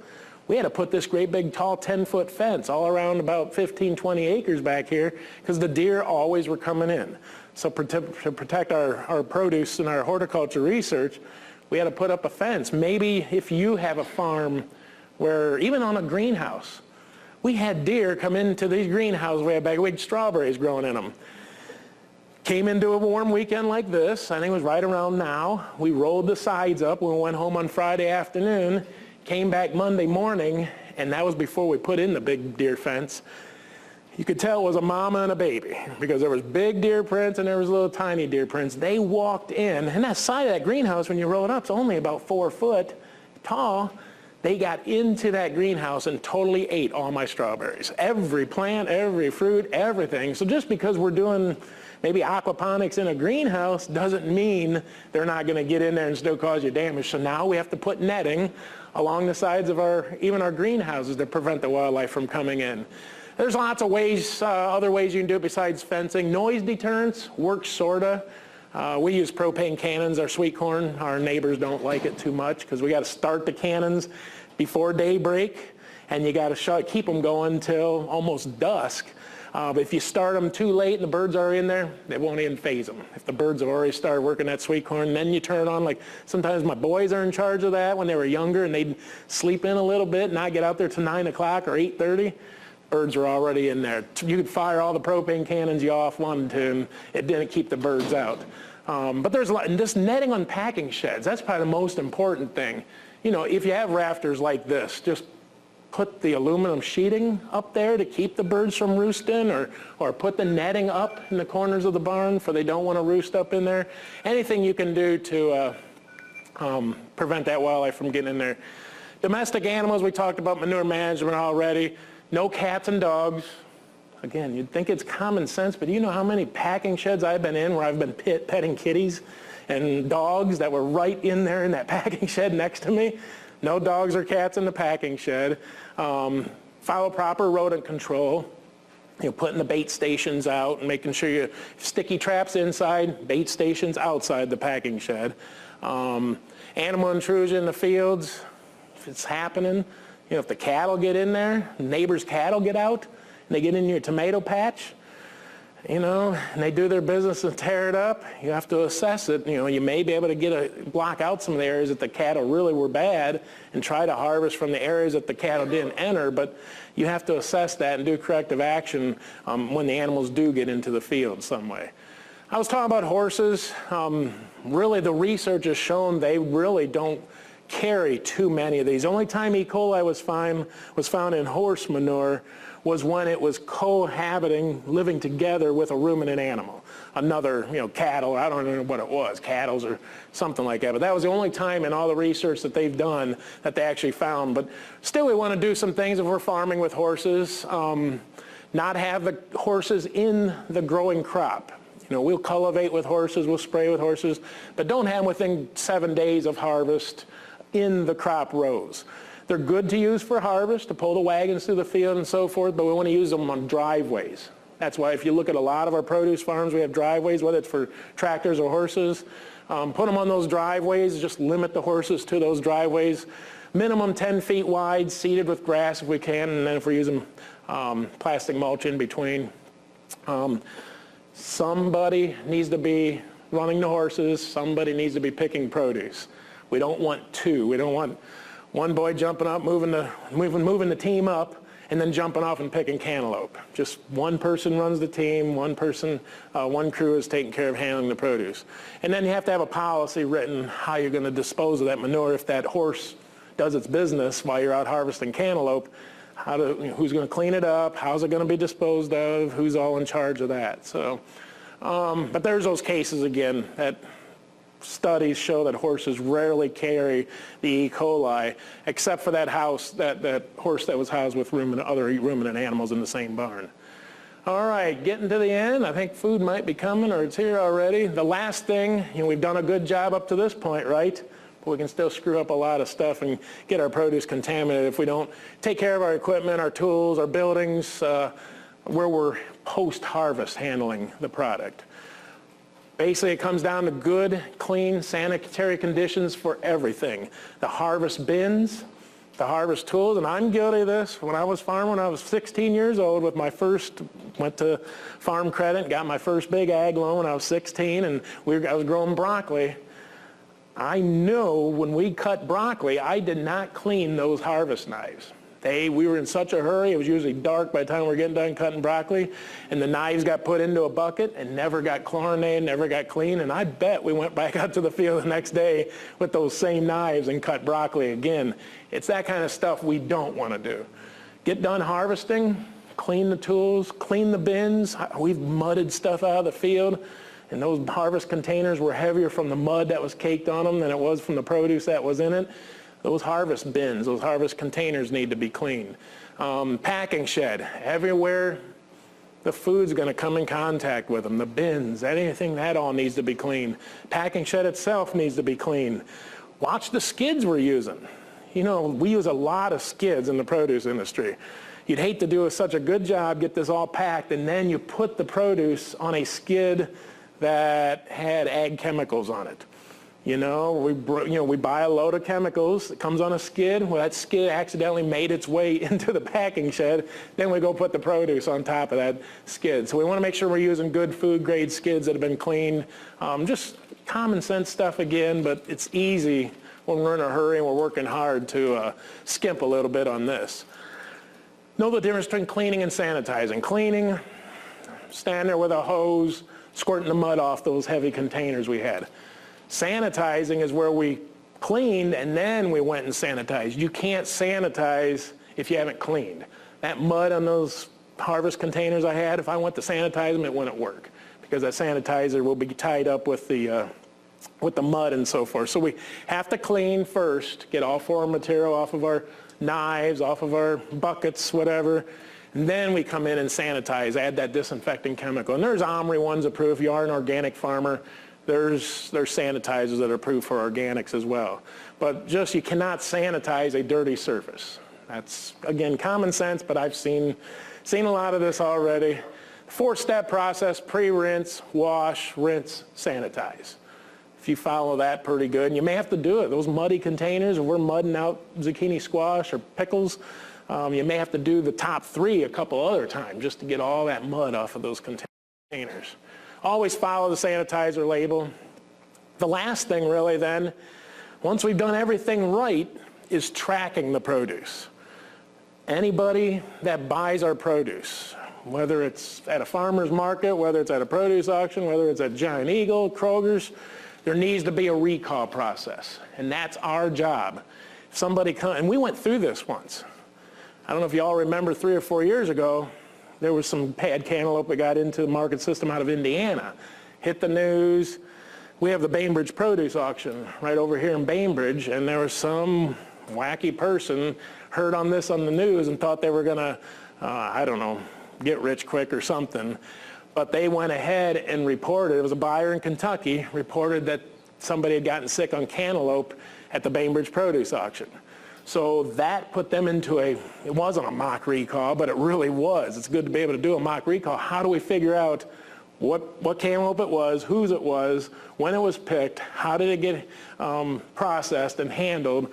we had to put this great big tall 10-foot fence all around about 15, 20 acres back here because the deer always were coming in. So to protect our produce and our horticulture research, we had to put up a fence. Maybe if you have a farm where even on a greenhouse, we had deer come into these greenhouses. We had big strawberries growing in them. Came into a warm weekend like this, I think it was right around now. We rolled the sides up when we went home on Friday afternoon, came back Monday morning, and that was before we put in the big deer fence. You could tell it was a mama and a baby because there was big deer prints and there was little tiny deer prints. They walked in, and that side of that greenhouse, when you roll it up, it's only about 4 foot tall. They got into that greenhouse and totally ate all my strawberries. Every plant, every fruit, everything. So just because we're doing maybe aquaponics in a greenhouse doesn't mean they're not going to get in there and still cause you damage. So now we have to put netting along the sides of even our greenhouses to prevent the wildlife from coming in. There's lots of ways, other ways you can do it besides fencing. Noise deterrence works sorta. We use propane cannons, our sweet corn. Our neighbors don't like it too much because we got to start the cannons before daybreak, and you got to keep them going till almost dusk. But if you start them too late and the birds are in there, they won't even phase them. If the birds have already started working that sweet corn, then you turn it on. Like sometimes my boys are in charge of that when they were younger, and they'd sleep in a little bit and not get out there till 9 o'clock or 8:30. Birds are already in there. You could fire all the propane cannons you wanted to, and it didn't keep the birds out. But there's a lot, and this netting on packing sheds, that's probably the most important thing. You know, if you have rafters like this, just put the aluminum sheeting up there to keep the birds from roosting, or put the netting up in the corners of the barn for they don't want to roost up in there. Anything you can do to prevent that wildlife from getting in there. Domestic animals, we talked about manure management already. No cats and dogs. Again, you'd think it's common sense, but do you know how many packing sheds I've been in where I've been petting kitties and dogs that were right in there in that packing shed next to me? No dogs or cats in the packing shed. Follow proper rodent control. You know, putting the bait stations out and making sure you sticky traps inside, bait stations outside the packing shed. Animal intrusion in the fields, if it's happening. You know, if the cattle get in there, neighbors' cattle get out, and they get in your tomato patch, you know, and they do their business and tear it up, you have to assess it. You know, you may be able to block out some of the areas that the cattle really were bad and try to harvest from the areas that the cattle didn't enter, but you have to assess that and do corrective action when the animals do get into the field some way. I was talking about horses. Really, the research has shown they really don't carry too many of these. The only time E. coli was found in horse manure was when it was cohabiting, living together with a ruminant animal. Another, you know, cattle, I don't know what it was, cattle or something like that. But that was the only time in all the research that they've done that they actually found. But still, we want to do some things if we're farming with horses. Not have the horses in the growing crop. You know, we'll cultivate with horses, we'll spray with horses, but don't have them within 7 days of harvest in the crop rows. They're good to use for harvest, to pull the wagons through the field and so forth, but we want to use them on driveways. That's why if you look at a lot of our produce farms, we have driveways, whether it's for tractors or horses. Put them on those driveways, just limit the horses to those driveways. Minimum 10 feet wide, seeded with grass if we can, and then if we're using plastic mulch in between. Somebody needs to be running the horses, somebody needs to be picking produce. We don't want two. We don't want one boy jumping up, moving the team up, and then jumping off and picking cantaloupe. Just one person runs the team, one crew is taking care of handling the produce. And then you have to have a policy written how you're going to dispose of that manure if that horse does its business while you're out harvesting cantaloupe. Who's going to clean it up? How's it going to be disposed of? Who's all in charge of that? So, but there's those cases again that studies show that horses rarely carry the E. coli, except for that horse that was housed with other ruminant animals in the same barn. All right, getting to the end. I think food might be coming, or it's here already. The last thing, you know, we've done a good job up to this point, right? But we can still screw up a lot of stuff and get our produce contaminated if we don't take care of our equipment, our tools, our buildings, where we're post-harvest handling the product. Basically, it comes down to good, clean, sanitary conditions for everything. The harvest bins, the harvest tools, and I'm guilty of this. When I was farming, when I was 16 years old, went to Farm Credit, got my first big ag loan when I was 16, and I was growing broccoli. I know when we cut broccoli, I did not clean those harvest knives. We were in such a hurry, it was usually dark by the time we were getting done cutting broccoli, and the knives got put into a bucket and never got chlorinated, never got clean, and I bet we went back out to the field the next day with those same knives and cut broccoli again. It's that kind of stuff we don't want to do. Get done harvesting, clean the tools, clean the bins. We've mudded stuff out of the field, and those harvest containers were heavier from the mud that was caked on them than it was from the produce that was in it. Those harvest bins, those harvest containers need to be cleaned. Packing shed, everywhere the food's going to come in contact with them, the bins, anything, that all needs to be cleaned. Packing shed itself needs to be cleaned. Watch the skids we're using. You know, we use a lot of skids in the produce industry. You'd hate to do such a good job, get this all packed, and then you put the produce on a skid that had ag chemicals on it. We buy a load of chemicals, it comes on a skid. Well, that skid accidentally made its way into the packing shed. Then we go put the produce on top of that skid. So we want to make sure we're using good food grade skids that have been cleaned. Just common sense stuff again, but it's easy when we're in a hurry and we're working hard to skimp a little bit on this. Know the difference between cleaning and sanitizing. Cleaning, stand there with a hose, squirting the mud off those heavy containers we had. Sanitizing is where we cleaned and then we went and sanitized. You can't sanitize if you haven't cleaned. That mud on those harvest containers I had, if I went to sanitize them, it wouldn't work because that sanitizer will be tied up with the mud and so forth. So we have to clean first, get all foreign material off of our knives, off of our buckets, whatever. And then we come in and sanitize, add that disinfecting chemical. And there's Omri ones approved. If you are an organic farmer, there's sanitizers that are approved for organics as well. But just you cannot sanitize a dirty surface. That's, again, common sense, but I've seen a lot of this already. 4-step process: pre-rinse, wash, rinse, sanitize. If you follow that pretty good, and you may have to do it. Those muddy containers, if we're mudding out zucchini squash or pickles, you may have to do the top 3 a couple other times just to get all that mud off of those containers. Always follow the sanitizer label. The last thing really then, once we've done everything right, is tracking the produce. Anybody that buys our produce, whether it's at a farmer's market, whether it's at a produce auction, whether it's at Giant Eagle, Kroger's, there needs to be a recall process, and that's our job. If somebody comes, and we went through this once. I don't know if you all remember 3 or 4 years ago, there was some bad cantaloupe that got into the market system out of Indiana. Hit the news. We have the Bainbridge produce auction right over here in Bainbridge, and there was some wacky person heard on this on the news and thought they were going to, I don't know, get rich quick or something. But they went ahead and reported, it was a buyer in Kentucky, reported that somebody had gotten sick on cantaloupe at the Bainbridge produce auction. So that put them into it wasn't a mock recall, but it really was. It's good to be able to do a mock recall. How do we figure out what cantaloupe it was, whose it was, when it was picked, how did it get processed and handled?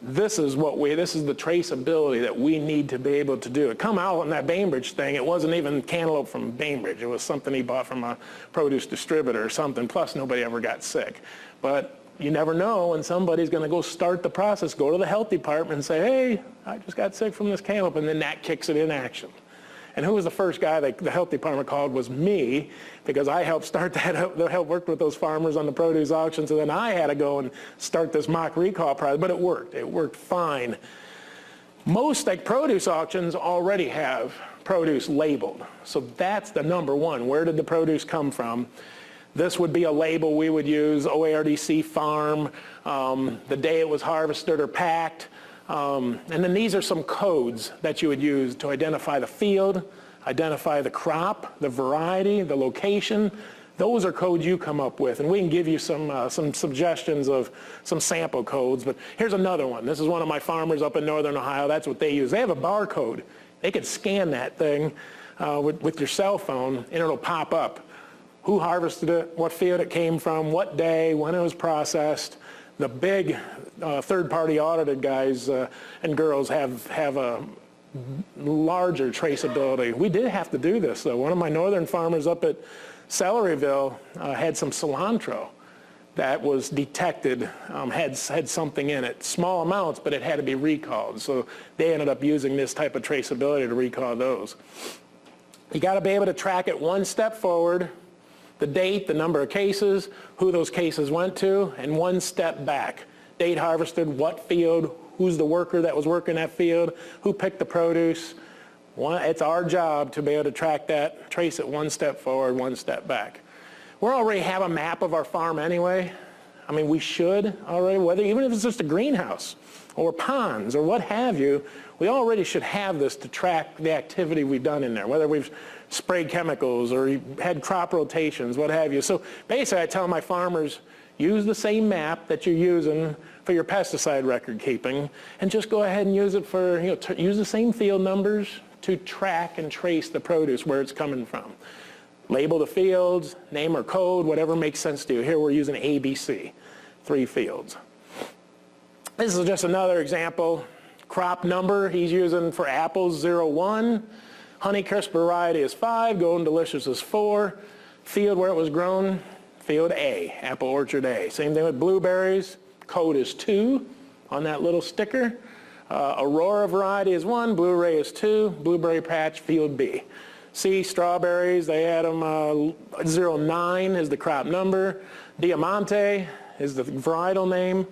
This is the traceability that we need to be able to do. It come out in that Bainbridge thing, it wasn't even cantaloupe from Bainbridge. It was something he bought from a produce distributor or something, plus nobody ever got sick. But you never know when somebody's going to go start the process, go to the health department and say, hey, I just got sick from this cantaloupe, and then that kicks it in action. And who was the first guy that the health department called was me, because I helped start that up, helped work with those farmers on the produce auctions, and then I had to go and start this mock recall process, but it worked fine. Most produce auctions already have produce labeled, so that's the number one. Where did the produce come from? This would be a label we would use, OARDC farm, the day it was harvested or packed. And then these are some codes that you would use to identify the field, identify the crop, the variety, the location. Those are codes you come up with, and we can give you some suggestions of some sample codes. But here's another one. This is one of my farmers up in northern Ohio. That's what they use. They have a barcode. They can scan that thing with your cell phone, and it'll pop up. Who harvested it, what field it came from, what day, when it was processed. The big third-party audited guys and girls have a larger traceability. We did have to do this, though. One of my northern farmers up at Celeryville had some cilantro. that was detected had something in it. Small amounts, but it had to be recalled. So they ended up using this type of traceability to recall those. You got to be able to track it one step forward, the date, the number of cases, who those cases went to, and one step back. Date harvested, what field, who's the worker that was working that field, who picked the produce. It's our job to be able to track that, trace it one step forward, one step back. We already have a map of our farm anyway. I mean, we should already, even if it's just a greenhouse or ponds or what have you, we already should have this to track the activity we've done in there, whether we've sprayed chemicals or had crop rotations, what have you. So basically I tell my farmers, use the same map that you're using for your pesticide record keeping and just go ahead and use it for, use the same field numbers to track and trace the produce where it's coming from. Label the fields, name or code, whatever makes sense to you. Here we're using ABC, 3 fields. This is just another example. Crop number he's using for apples 01. Honeycrisp variety is 5, Golden Delicious is 4. Field where it was grown, field A, Apple Orchard A. Same thing with blueberries, code is 2 on that little sticker. Aurora variety is 1, Blu-ray is 2, Blueberry Patch, field B. C, strawberries, they had them 09 is the crop number. Diamante is the varietal name.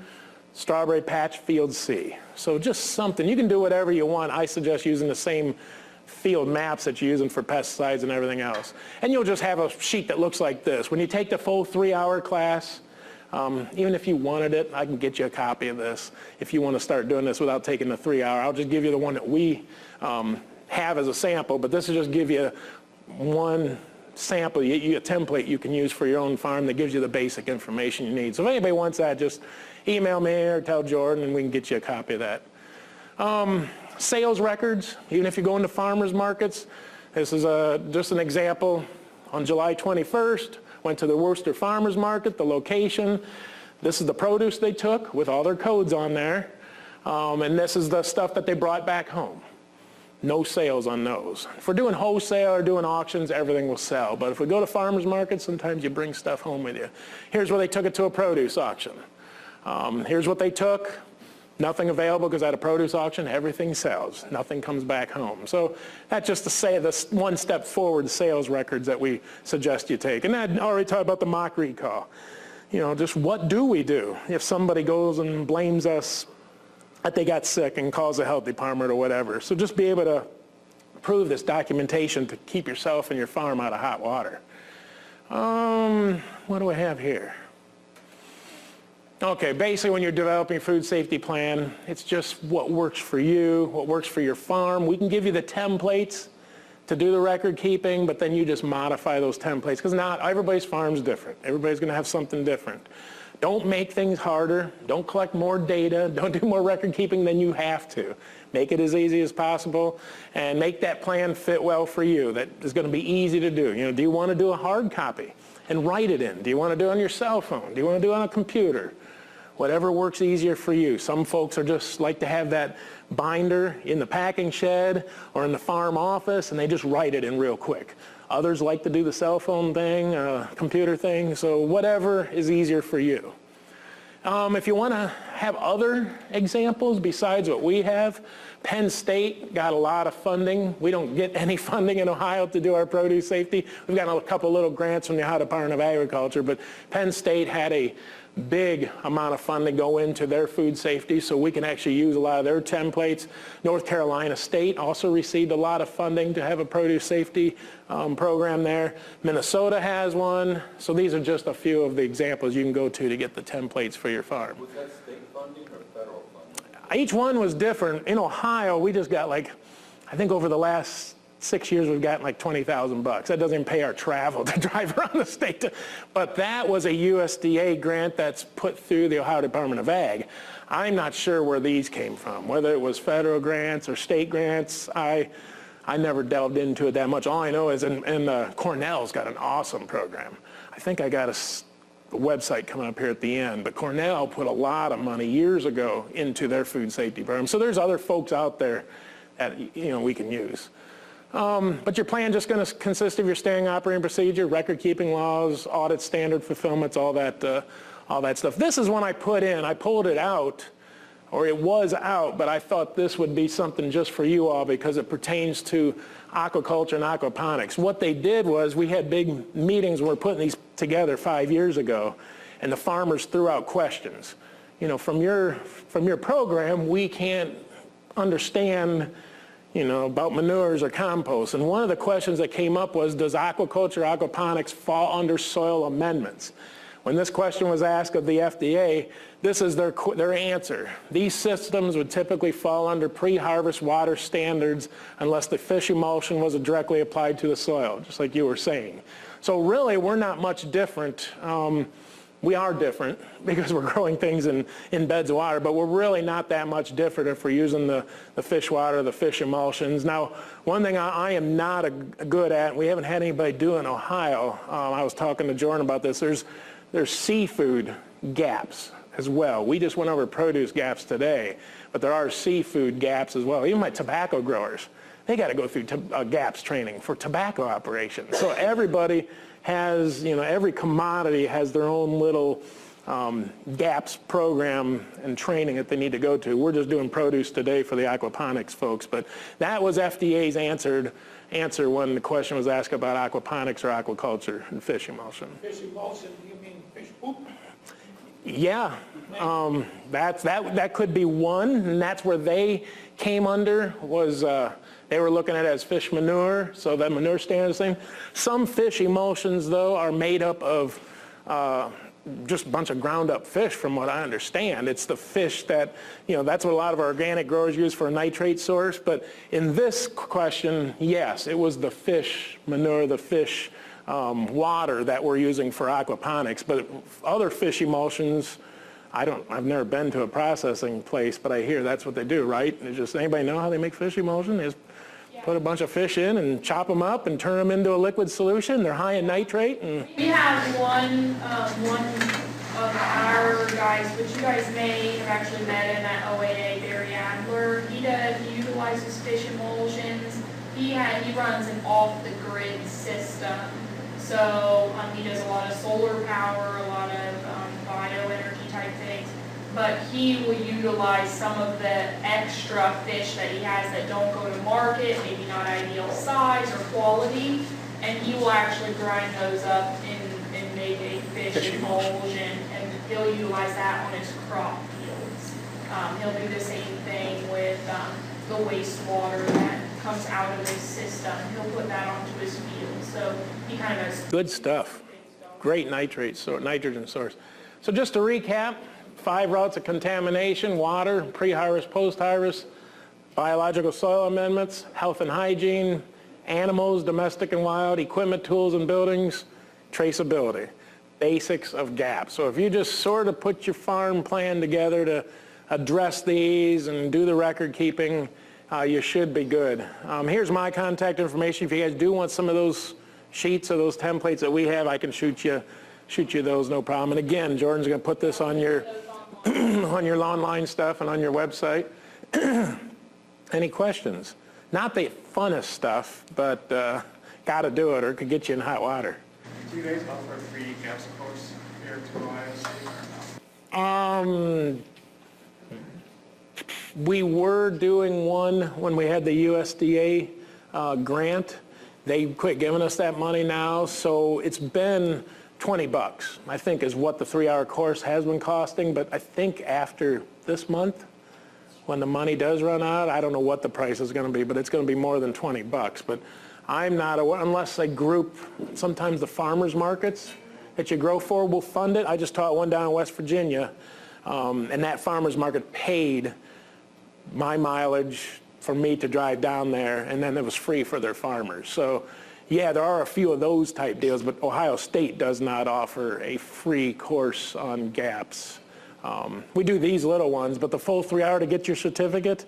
Strawberry Patch, field C. So just something, you can do whatever you want. I suggest using the same field maps that you're using for pesticides and everything else. And you'll just have a sheet that looks like this. When you take the full 3-hour class, even if you wanted it, I can get you a copy of this. If you want to start doing this without taking the 3-hour, I'll just give you the one that we have as a sample, but this will just give you one sample, a template you can use for your own farm that gives you the basic information you need. So if anybody wants that, just email me or tell Jordan and we can get you a copy of that. Sales records, even if you go into farmers markets, this is just an example. On July 21st, went to the Worcester Farmers Market, the location. This is the produce they took with all their codes on there. And this is the stuff that they brought back home. No sales on those. If we're doing wholesale or doing auctions, everything will sell. But if we go to farmers markets, sometimes you bring stuff home with you. Here's where they took it to a produce auction. Here's what they took. Nothing available because at a produce auction, everything sells. Nothing comes back home. So that's just to say the one step forward sales records that we suggest you take. And I already talked about the mock recall. Just what do we do if somebody goes and blames us that they got sick and calls the health department or whatever. So just be able to prove this documentation to keep yourself and your farm out of hot water. What do I have here? Okay, basically when you're developing a food safety plan, it's just what works for you, what works for your farm. We can give you the templates to do the record keeping, but then you just modify those templates because not everybody's farm's different. Everybody's going to have something different. Don't make things harder. Don't collect more data. Don't do more record keeping than you have to. Make it as easy as possible and make that plan fit well for you. That is going to be easy to do. Do you want to do a hard copy and write it in? Do you want to do it on your cell phone? Do you want to do it on a computer? Whatever works easier for you. Some folks are just like to have that binder in the packing shed or in the farm office and they just write it in real quick. Others like to do the cell phone thing, computer thing, so whatever is easier for you. If you want to have other examples besides what we have, Penn State got a lot of funding. We don't get any funding in Ohio to do our produce safety. We've got a couple little grants from the Ohio Department of Agriculture, but Penn State had a big amount of funding go into their food safety, so we can actually use a lot of their templates. North Carolina State also received a lot of funding to have a produce safety program there. Minnesota has one. So these are just a few of the examples you can go to get the templates for your farm. Was that state funding or federal funding? Each one was different. In Ohio, we just got I think over the last 6 years we've gotten like $20,000. That doesn't even pay our travel to drive around the state. But that was a USDA grant that's put through the Ohio Department of Ag. I'm not sure where these came from, whether it was federal grants or state grants. I never delved into it that much. All I know is Cornell's got an awesome program. I think I got a website coming up here at the end, but Cornell put a lot of money years ago into their food safety program. So there's other folks out there that we can use. But your plan just going to consist of your standing operating procedure, record keeping laws, audit standard fulfillments, all all that stuff. This is one I put in. I pulled it out, or it was out, but I thought this would be something just for you all because it pertains to aquaculture and aquaponics. What they did was we had big meetings when we were putting these together 5 years ago, and the farmers threw out questions. You know, from your program, we can't understand, you know, about manures or compost. And one of the questions that came up was, does aquaculture, aquaponics fall under soil amendments? When this question was asked of the FDA, this is their answer. These systems would typically fall under pre-harvest water standards unless the fish emulsion was directly applied to the soil, just like you were saying. So really, we're not much different. We are different because we're growing things in beds of water, but we're really not that much different if we're using the fish water, the fish emulsions. Now, one thing I am not good at, and we haven't had anybody do in Ohio, I was talking to Jordan about this, there's seafood gaps as well. We just went over produce gaps today, but there are seafood gaps as well. Even my tobacco growers, they got to go through gaps training for tobacco operations. So everybody has, you know, every commodity has their own little gaps program and training that they need to go to. We're just doing produce today for the aquaponics folks, but that was FDA's answer when the question was asked about aquaponics or aquaculture and fish emulsion. Fish emulsion, you mean fish poop? Yeah, that could be one, and that's where they came under, was they were looking at it as fish manure, so that manure standard is the same. Some fish emulsions, though, are made up of just a bunch of ground up fish, from what I understand. It's the fish that, you know, that's what a lot of our organic growers use for a nitrate source, but in this question, yes, it was the fish manure, the fish water that we're using for aquaponics, but other fish emulsions, I've never been to a processing place, but I hear that's what they do, right? It's just, anybody know how they make fish emulsion? They just put a bunch of fish in and chop them up and turn them into a liquid solution. They're high in nitrate. And we have one of our guys, which you guys may have actually met in that OAA, Barry Adler. He utilizes fish emulsions. He runs an off-the-grid system. So he does a lot of solar power, a lot of bioenergy type things, but he will utilize some of the extra fish that he has that don't go to market, maybe not ideal size or quality, and he will actually grind those up and make a fish emulsion, and he'll utilize that on his crop fields. He'll do the same thing with the wastewater that comes out of his system. He'll put that onto his field. So he kind of has good stuff. Great nitrogen source. So just to recap, 5 routes of contamination: water, pre-harvest, post-harvest, biological soil amendments, health and hygiene, animals, domestic and wild, equipment, tools, and buildings, traceability. Basics of gaps. So if you just sort of put your farm plan together to address these and do the record keeping, you should be good. Here's my contact information. If you guys do want some of those sheets or those templates that we have, I can shoot you those, no problem. And again, Jordan's going to put this on your on your online stuff and on your website. Any questions? Not the funnest stuff, but got to do it or it could get you in hot water. Do you guys offer a free gaps course here to Ohio State or no? We were doing one when we had the USDA grant. They quit giving us that money now, so it's been $20, I think, is what the 3-hour course has been costing. But I think after this month, when the money does run out, I don't know what the price is going to be, but it's going to be more than $20. But I'm not aware, unless a group, sometimes the farmers markets that you grow for will fund it. I just taught one down in West Virginia, and that farmers market paid my mileage for me to drive down there, and then it was free for their farmers. So yeah, there are a few of those type deals, but Ohio State does not offer a free course on gaps. We do these little ones, but the full 3-hour to get your certificate,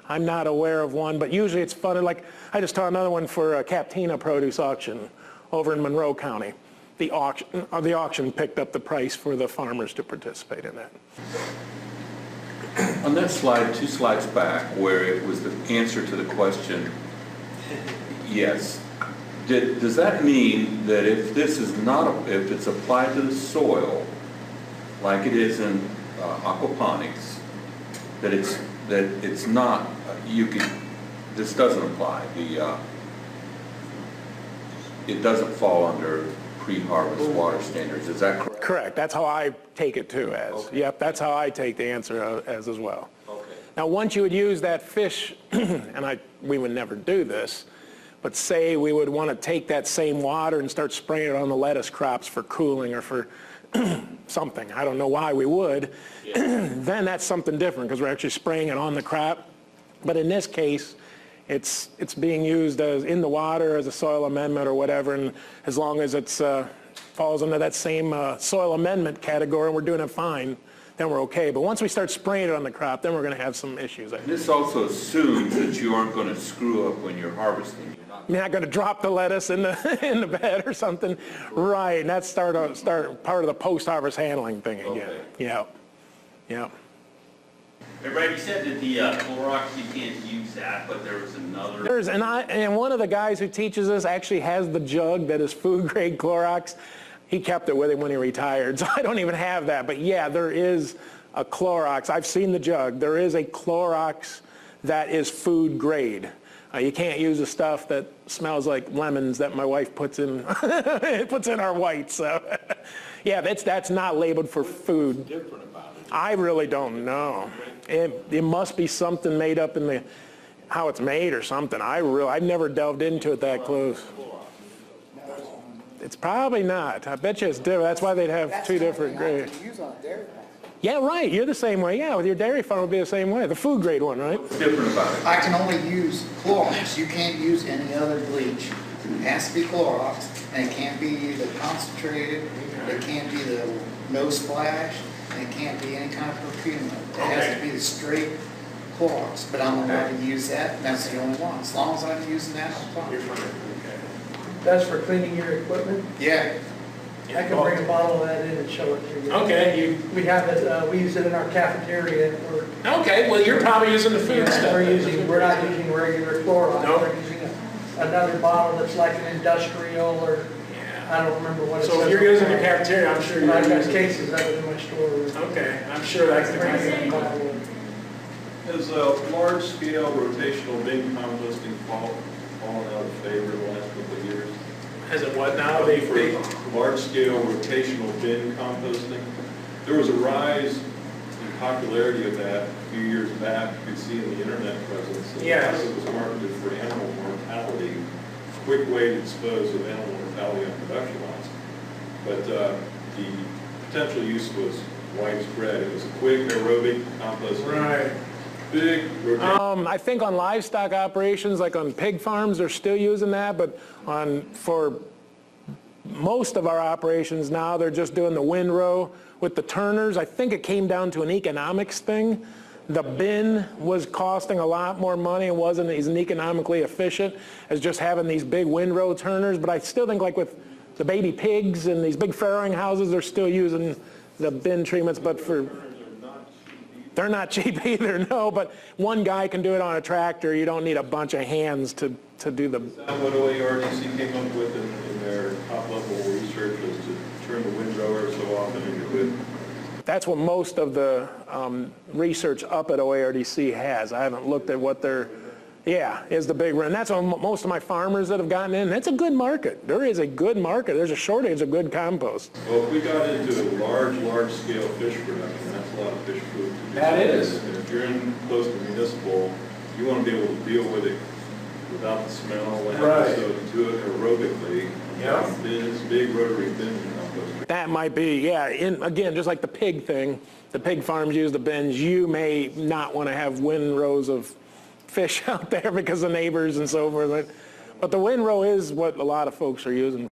I'm not aware of one, but usually it's fun. Like I just taught another one for a Captina produce auction over in Monroe County. The auction picked up the price for the farmers to participate in that. On that slide, 2 slides back, where it was the answer to the question, yes. Does that mean that if this is not, if it's applied to the soil, like it is in aquaponics, that it's not, this doesn't apply. It doesn't fall under pre-harvest water standards, is that correct? Correct, that's how I take it too as. Okay. Yep, that's how I take the answer as well. Okay. Now, once you would use that fish, and we would never do this, but say we would want to take that same water and start spraying it on the lettuce crops for cooling or for something, I don't know why we would, then that's something different because we're actually spraying it on the crop. But in this case, it's being used as in the water as a soil amendment or whatever, and as long as it falls under that same soil amendment category and we're doing it fine, then we're okay. But once we start spraying it on the crop, then we're going to have some issues. This also assumes that you aren't going to screw up when you're harvesting. You're not going to drop the lettuce in the bed or something, right? And that's start part of the post-harvest handling thing again. Okay. Yeah. Hey, Brad, you said that the Clorox, you can't use that, but there was another. And one of the guys who teaches us actually has the jug that is food grade Clorox. He kept it with him when he retired, so I don't even have that. But yeah, there is a Clorox. I've seen the jug. There is a Clorox that is food grade. You can't use the stuff that smells like lemons that my wife puts in our whites. So yeah, that's not labeled for food. Different about it. I really don't know. It must be something made up in how it's made or something. I've never delved into it that close. It's probably not. I bet you it's different. That's why they'd have two different grades. Yeah, right. You're the same way. Yeah, with your dairy farm would be the same way. The food grade one, right? What's different about it? I can only use Clorox. You can't use any other bleach. It has to be Clorox, and it can't be the concentrated, it can't be the no splash, and it can't be any kind of perfume. It has to be the straight Clorox, but I'm allowed to use that, and that's the only one. As long as I'm using that, I'm fine. That's for cleaning your equipment? Yeah. I can bring a bottle of that in and show it to you. Okay, we have it, we use it in our cafeteria. Okay, well, you're probably using the food stuff. We're not using regular Clorox. No. We're using another bottle that's like an industrial or, I don't remember what it says. So if you're using the cafeteria, I'm sure you're I've got using. cases of it in my store. Okay, I'm sure that's the kind of. Bottle of- Has large-scale rotational bin composting fallen out of favor the last couple of years? Has it what now? For large-scale rotational bin composting, there was a rise in popularity of that a few years back. You could see in the internet presence. And Yes. It was marketed for animal mortality, quick way to dispose of animal mortality on production lots. But the potential use was widespread. It was quick aerobic composting. Right. Big rotational. I think on livestock operations, like on pig farms, they're still using that, but for most of our operations now, they're just doing the windrow with the turners. I think it came down to an economics thing. The bin was costing a lot more money and wasn't as economically efficient as just having these big windrow turners, but I still think like with the baby pigs and these big farrowing houses, they're still using the bin treatments, but they're not cheap either, no, but one guy can do it on a tractor. You don't need a bunch of hands to do the... Is that what OARDC came up with in their top-level research, was to turn the windrower so often into good? That's what most of the research up at OARDC has. I haven't looked at what their... Yeah, is the big one. And that's what most of my farmers that have gotten in. That's a good market. There is a good market. There's a shortage of good compost. Well, if we got into large-scale fish production, that's a lot of fish food. That is. And if you're in close to municipal, you want to be able to deal with it without the smell, Right. so do it aerobically. Yeah. Bins, big rotary bin compost. That might be, yeah. Again, just like the pig thing, the pig farms use the bins. You may not want to have windrows of fish out there because of neighbors and so forth. But the windrow is what a lot of folks are using.